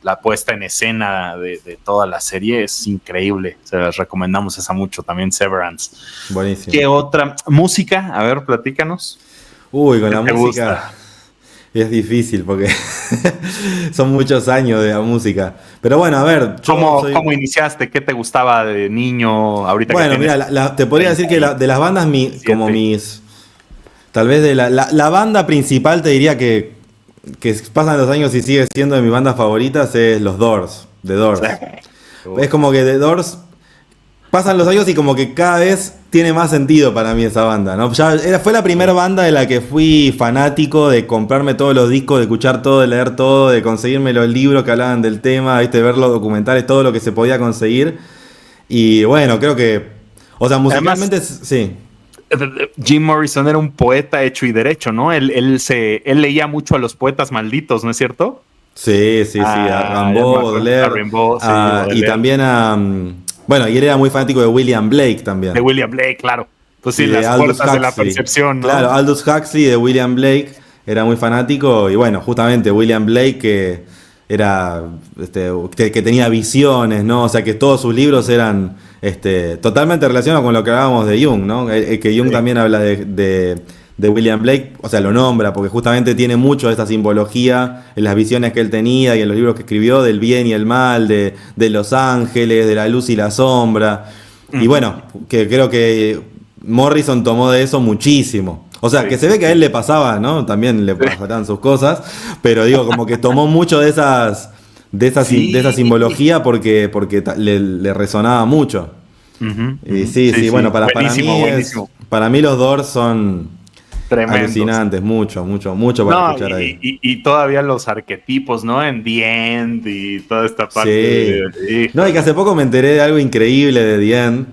la puesta en escena de toda la serie es increíble, o sea, recomendamos esa mucho, también Severance. Buenísimo. ¿Qué otra? ¿Música? A ver, platícanos. Con la música gusta? Es difícil porque son muchos años de la música. Pero bueno, a ver. ¿Cómo iniciaste? ¿Qué te gustaba de niño? Ahorita bueno, mira, te podría decir que de las bandas, tal vez de la banda principal, te diría que pasan los años y sigue siendo de mis bandas favoritas, es los Doors, The Doors. Es como que The Doors pasan los años y como que cada vez tiene más sentido para mí esa banda, ¿no? Fue la primera banda de la que fui fanático, de comprarme todos los discos, de escuchar todo, de leer todo, de conseguirme los libros que hablaban del tema, ¿viste? Ver los documentales, todo lo que se podía conseguir. Y bueno, creo que, o sea, musicalmente Además, sí. Jim Morrison era un poeta hecho y derecho, ¿no? Él leía mucho a los poetas malditos, ¿no es cierto? Sí, a Rimbaud, Baudelaire, y también bueno, y él era muy fanático de William Blake también. De William Blake, claro. Pues sí, Y de las Aldous puertas de la Huxley. percepción, ¿no? Claro, Aldous Huxley de William Blake era muy fanático, y bueno, justamente William Blake que era que tenía visiones, ¿no? O sea, que todos sus libros eran totalmente relacionados con lo que hablábamos de Jung, ¿no? Que Jung también habla de William Blake, o sea, lo nombra, porque justamente tiene mucho de esta simbología en las visiones que él tenía y en los libros que escribió, del bien y el mal, de los ángeles, de la luz y la sombra. Y bueno, que creo que Morrison tomó de eso muchísimo. O sea, que se ve que a él le pasaba, ¿no? También le pasaban sus cosas, pero digo, como que tomó mucho de esa simbología porque le resonaba mucho. Y sí, bueno, para mí los Doors son tremendos, alucinantes, mucho para escuchar ahí. Y todavía los arquetipos, ¿no? En The End y toda esta parte. Sí. No, y que hace poco me enteré de algo increíble de The End.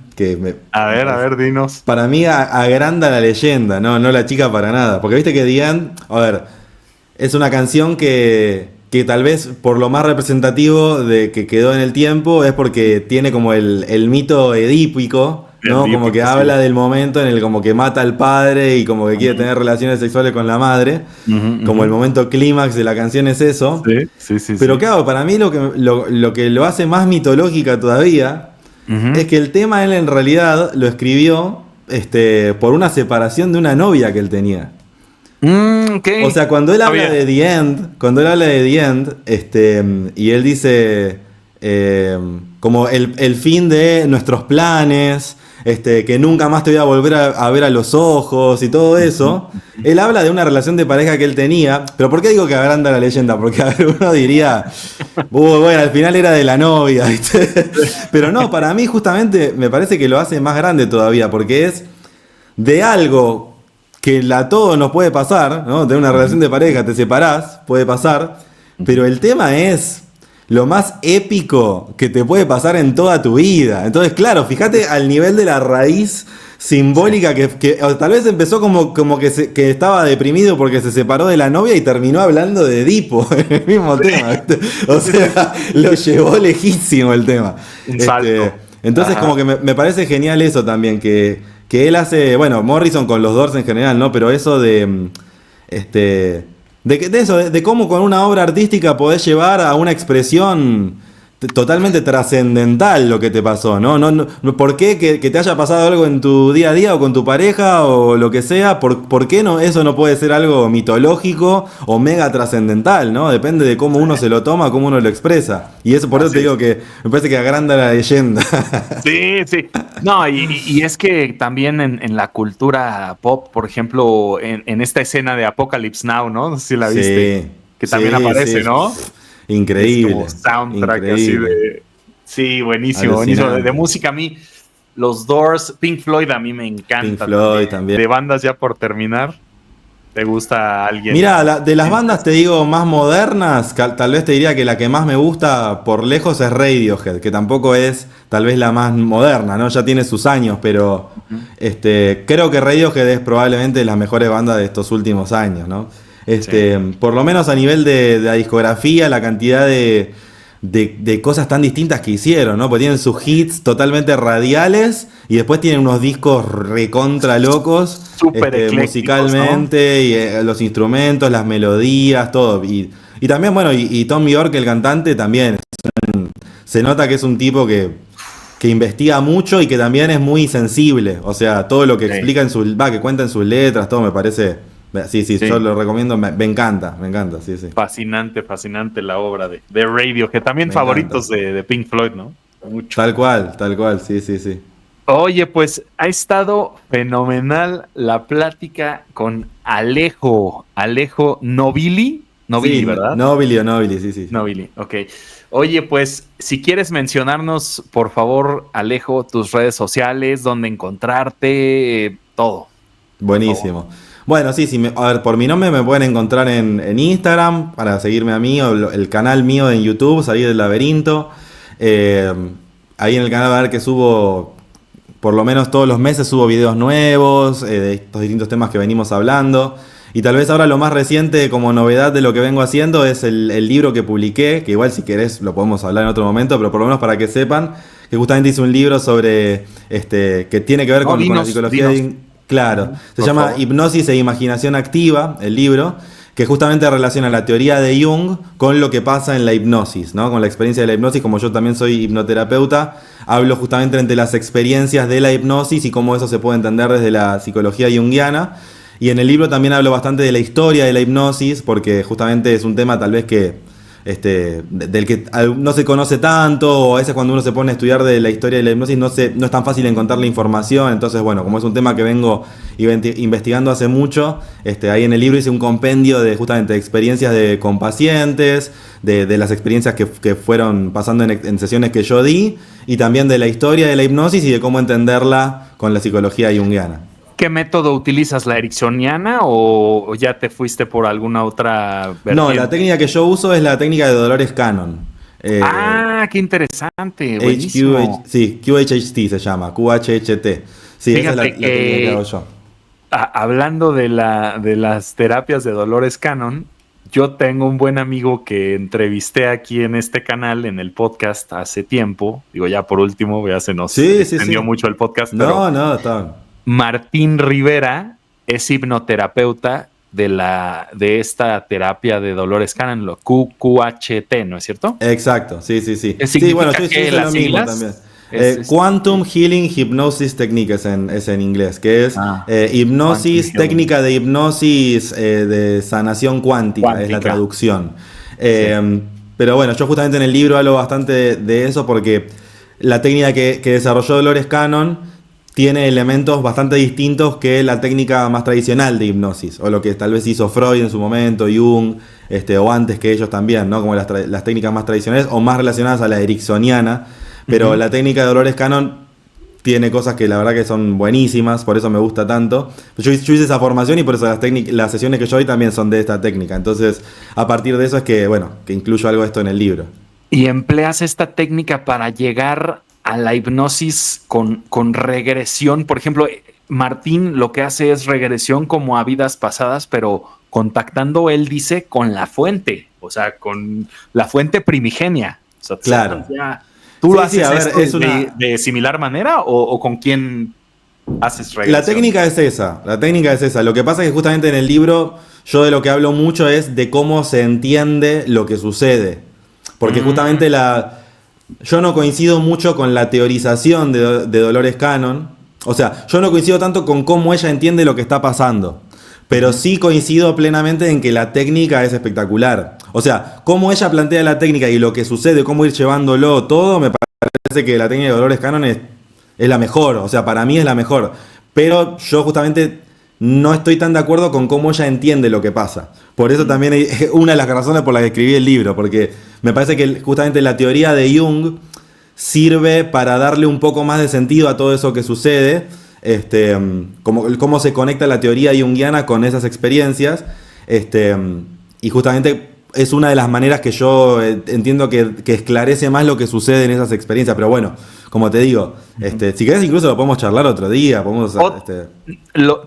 A ver, dinos. Para mí agranda la leyenda, no la chica para nada. Porque viste que The End, a ver, es una canción que tal vez por lo más representativo de que quedó en el tiempo es porque tiene como el mito edípico, ¿no? Como que habla del momento en el como que mata al padre y como que quiere tener relaciones sexuales con la madre. Como el momento clímax de la canción es eso. Sí. Pero claro, para mí lo que lo hace más mitológica todavía es que el tema él en realidad lo escribió por una separación de una novia que él tenía. Okay. O sea, cuando él habla de The End, y él dice como el fin de nuestros planes, que nunca más te voy a volver a ver a los ojos y todo eso, él habla de una relación de pareja que él tenía. Pero ¿por qué digo que agranda la leyenda? Porque a ver, uno diría, bueno, al final era de la novia, ¿viste? Pero no, para mí justamente me parece que lo hace más grande todavía, porque es de algo que a todos nos puede pasar, ¿no? De una relación de pareja, te separás, puede pasar, pero el tema es lo más épico que te puede pasar en toda tu vida. Entonces, claro, fíjate al nivel de la raíz simbólica que tal vez empezó como que estaba deprimido porque se separó de la novia y terminó hablando de Edipo en el mismo tema, ¿viste? O sea, lo llevó lejísimo el tema. Entonces, como que me parece genial eso también, que él hace, bueno, Morrison con los Doors en general, ¿no? Pero eso de cómo con una obra artística podés llevar a una expresión totalmente trascendental lo que te pasó, ¿no? ¿Por qué que te haya pasado algo en tu día a día o con tu pareja o lo que sea? ¿Por qué eso no puede ser algo mitológico o mega trascendental, ¿no? Depende de cómo uno se lo toma, cómo uno lo expresa. Y eso por eso te digo que me parece que agranda la leyenda. Sí. No, y es que también en la cultura pop, por ejemplo, en esta escena de Apocalypse Now, ¿no? No sé si la viste. Que también aparece, ¿no? Increíble. Es como soundtrack así de. Sí, buenísimo. De música a mí, los Doors, Pink Floyd a mí me encanta. Pink Floyd también. De bandas ya por terminar, ¿te gusta alguien? Mira, de las bandas te digo más modernas, tal vez te diría que la que más me gusta por lejos es Radiohead, que tampoco es tal vez la más moderna, ¿no? Ya tiene sus años, pero creo que Radiohead es probablemente la mejor banda de estos últimos años, ¿no? Por lo menos a nivel de la discografía, la cantidad de cosas tan distintas que hicieron, ¿no? Porque tienen sus hits totalmente radiales y después tienen unos discos recontra locos, musicalmente, ¿no? Y los instrumentos, las melodías, todo. Y también, bueno, y Thom Yorke, el cantante, también. Se nota que es un tipo que investiga mucho y que también es muy sensible. O sea, todo lo que explica que cuenta en sus letras, todo me parece. Sí, yo lo recomiendo, me encanta, sí. Fascinante la obra de Radio, que también favoritos de Pink Floyd, ¿no? Mucho. Tal cual, sí. Oye, pues ha estado fenomenal la plática con Alejo Novilli, Nobili, Sí, ¿verdad? Nobili o Nobili, sí, sí. Nobili, ok. Oye, pues, si quieres mencionarnos, por favor, Alejo, tus redes sociales, dónde encontrarte, todo, por favor. Buenísimo. Bueno, sí, sí, a ver, por mi nombre me pueden encontrar en Instagram para seguirme a mí o el canal mío en YouTube, Salir del Laberinto. Eh, Ahí en el canal va a ver que subo, por lo menos todos los meses subo videos nuevos de estos distintos temas que venimos hablando. Y tal vez ahora lo más reciente como novedad de lo que vengo haciendo es el libro que publiqué, que igual si querés lo podemos hablar en otro momento, pero por lo menos para que sepan que justamente hice un libro sobre, que tiene que ver No, con la psicología. Claro, se por llama favor. Hipnosis e Imaginación Activa, el libro, que justamente relaciona la teoría de Jung con lo que pasa en la hipnosis, ¿no? Con la experiencia de la hipnosis, como yo también soy hipnoterapeuta, hablo justamente entre las experiencias de la hipnosis y cómo eso se puede entender desde la psicología junguiana. Y en el libro también hablo bastante de la historia de la hipnosis, porque justamente es un tema tal vez que del que no se conoce tanto, o a veces cuando uno se pone a estudiar de la historia de la hipnosis no es tan fácil encontrar la información. Entonces, bueno, como es un tema que vengo investigando hace mucho, ahí en el libro hice un compendio de justamente experiencias con pacientes, de las experiencias que fueron pasando en sesiones que yo di, y también de la historia de la hipnosis y de cómo entenderla con la psicología junguiana. ¿Qué método utilizas? ¿La ericksoniana o ya te fuiste por alguna otra No, vertiente? la técnica que yo uso es la técnica de Dolores Cannon. Qué interesante, HQ, buenísimo. sí, QHHT se llama, QHHT. Sí, esa es Fíjate la técnica que hago que yo. hablando de las terapias de Dolores Cannon, yo tengo un buen amigo que entrevisté aquí en este canal, en el podcast, hace tiempo. Digo, ya por último, ya se nos Sí, sí, extendió sí. mucho el podcast, pero No, no, está bien. Martín Rivera es hipnoterapeuta de esta terapia de Dolores Cannon, lo QQHT, ¿no es cierto? Exacto, sí, sí, sí. ¿Qué Sí, bueno, significa yo que hice lo las mismo también. siglas? Es Quantum Healing Hypnosis Technique es en inglés, que es Quantum hipnosis, Healing. técnica de hipnosis de sanación cuántica, es la Cuántica. traducción. Sí. Pero bueno, yo justamente en el libro hablo bastante de eso porque la técnica que desarrolló Dolores Cannon tiene elementos bastante distintos que la técnica más tradicional de hipnosis, o lo que tal vez hizo Freud en su momento, Jung, o antes que ellos también, ¿no? Como las técnicas más tradicionales o más relacionadas a la ericksoniana. Pero la técnica de Dolores Cannon tiene cosas que la verdad que son buenísimas, por eso me gusta tanto. Yo hice esa formación y por eso las sesiones que yo doy también son de esta técnica. Entonces, a partir de eso es que, bueno, que incluyo algo de esto en el libro. Y empleas esta técnica para llegar a la hipnosis con regresión. Por ejemplo, Martín lo que hace es regresión como a vidas pasadas, pero contactando, él dice, con la fuente, o sea, con la fuente primigenia. O sea, Claro. ¿tú Sí, lo haces sí, a ver, esto es una... de similar manera o con quién haces regresión? La técnica es esa, la técnica es esa. Lo que pasa es que justamente en el libro yo de lo que hablo mucho es de cómo se entiende lo que sucede. Porque justamente yo no coincido mucho con la teorización de Dolores Cannon. O sea, yo no coincido tanto con cómo ella entiende lo que está pasando. Pero sí coincido plenamente en que la técnica es espectacular. O sea, cómo ella plantea la técnica y lo que sucede, cómo ir llevándolo todo, me parece que la técnica de Dolores Cannon es la mejor. O sea, para mí es la mejor. Pero yo justamente no estoy tan de acuerdo con cómo ella entiende lo que pasa. Por eso también es una de las razones por las que escribí el libro. Porque me parece que justamente la teoría de Jung sirve para darle un poco más de sentido a todo eso que sucede. Cómo se conecta la teoría junguiana con esas experiencias. Y justamente es una de las maneras que yo entiendo que esclarece más lo que sucede en esas experiencias. Pero bueno, como te digo, si querés incluso lo podemos charlar otro día.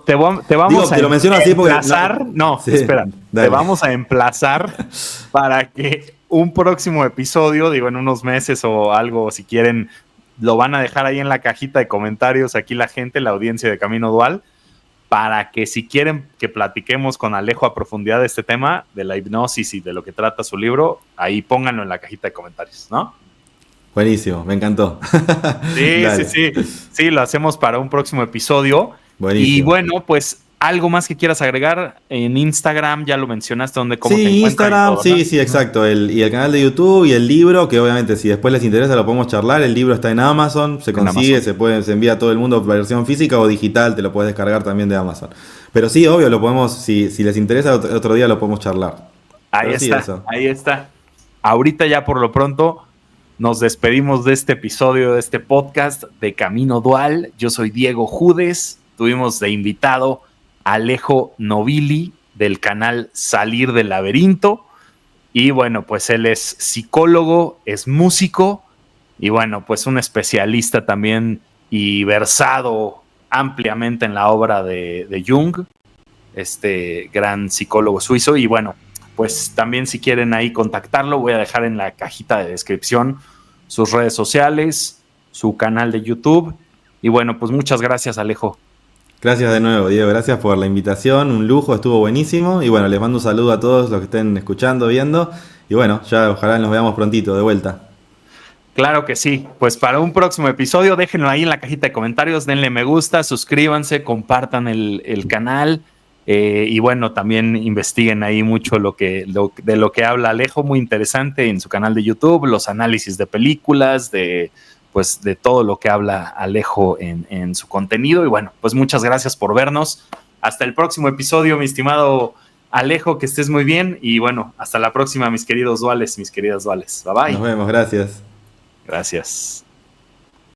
Te vamos te lo menciono a así porque emplazar. Sí, Espera. dale. Te vamos a emplazar para que un próximo episodio, digo, en unos meses o algo, si quieren, lo van a dejar ahí en la cajita de comentarios aquí la gente, la audiencia de Camino Dual, para que si quieren que platiquemos con Alejo a profundidad de este tema, de la hipnosis y de lo que trata su libro, ahí pónganlo en la cajita de comentarios, ¿no? Buenísimo, me encantó. Sí, lo hacemos para un próximo episodio. Buenísimo. Y bueno, pues algo más que quieras agregar en Instagram, ya lo mencionaste, cómo te encuentran. Instagram, todo, ¿no? sí, exacto. Y el canal de YouTube y el libro, que obviamente si después les interesa lo podemos charlar. El libro está en Amazon, se consigue, se envía a todo el mundo versión física o digital, te lo puedes descargar también de Amazon. Pero sí, obvio, lo podemos, si les interesa, otro día lo podemos charlar. Ahí Pero sí, está, eso. ahí está. Ahorita ya por lo pronto nos despedimos de este episodio, de este podcast de Camino Dual. Yo soy Diego Judes. Tuvimos de invitado a Alejo Novilli del canal Salir del Laberinto. Y bueno, pues él es psicólogo, es músico y bueno, pues un especialista también y versado ampliamente en la obra de Jung, este gran psicólogo suizo. Y bueno, pues también si quieren ahí contactarlo, voy a dejar en la cajita de descripción sus redes sociales, su canal de YouTube. Y bueno, pues muchas gracias, Alejo. Gracias de nuevo, Diego. Gracias por la invitación. Un lujo, estuvo buenísimo. Y bueno, les mando un saludo a todos los que estén escuchando, viendo. Y bueno, ya ojalá nos veamos prontito, de vuelta. Claro que sí. Pues para un próximo episodio, déjenlo ahí en la cajita de comentarios, denle me gusta, suscríbanse, compartan el canal. Y bueno, también investiguen ahí mucho de lo que habla Alejo, muy interesante en su canal de YouTube, los análisis de películas, pues de todo lo que habla Alejo en su contenido. Y bueno, pues muchas gracias por vernos. Hasta el próximo episodio, mi estimado Alejo, que estés muy bien. Y bueno, hasta la próxima, mis queridos duales, mis queridas duales. Bye Nos bye. vemos, gracias. Gracias.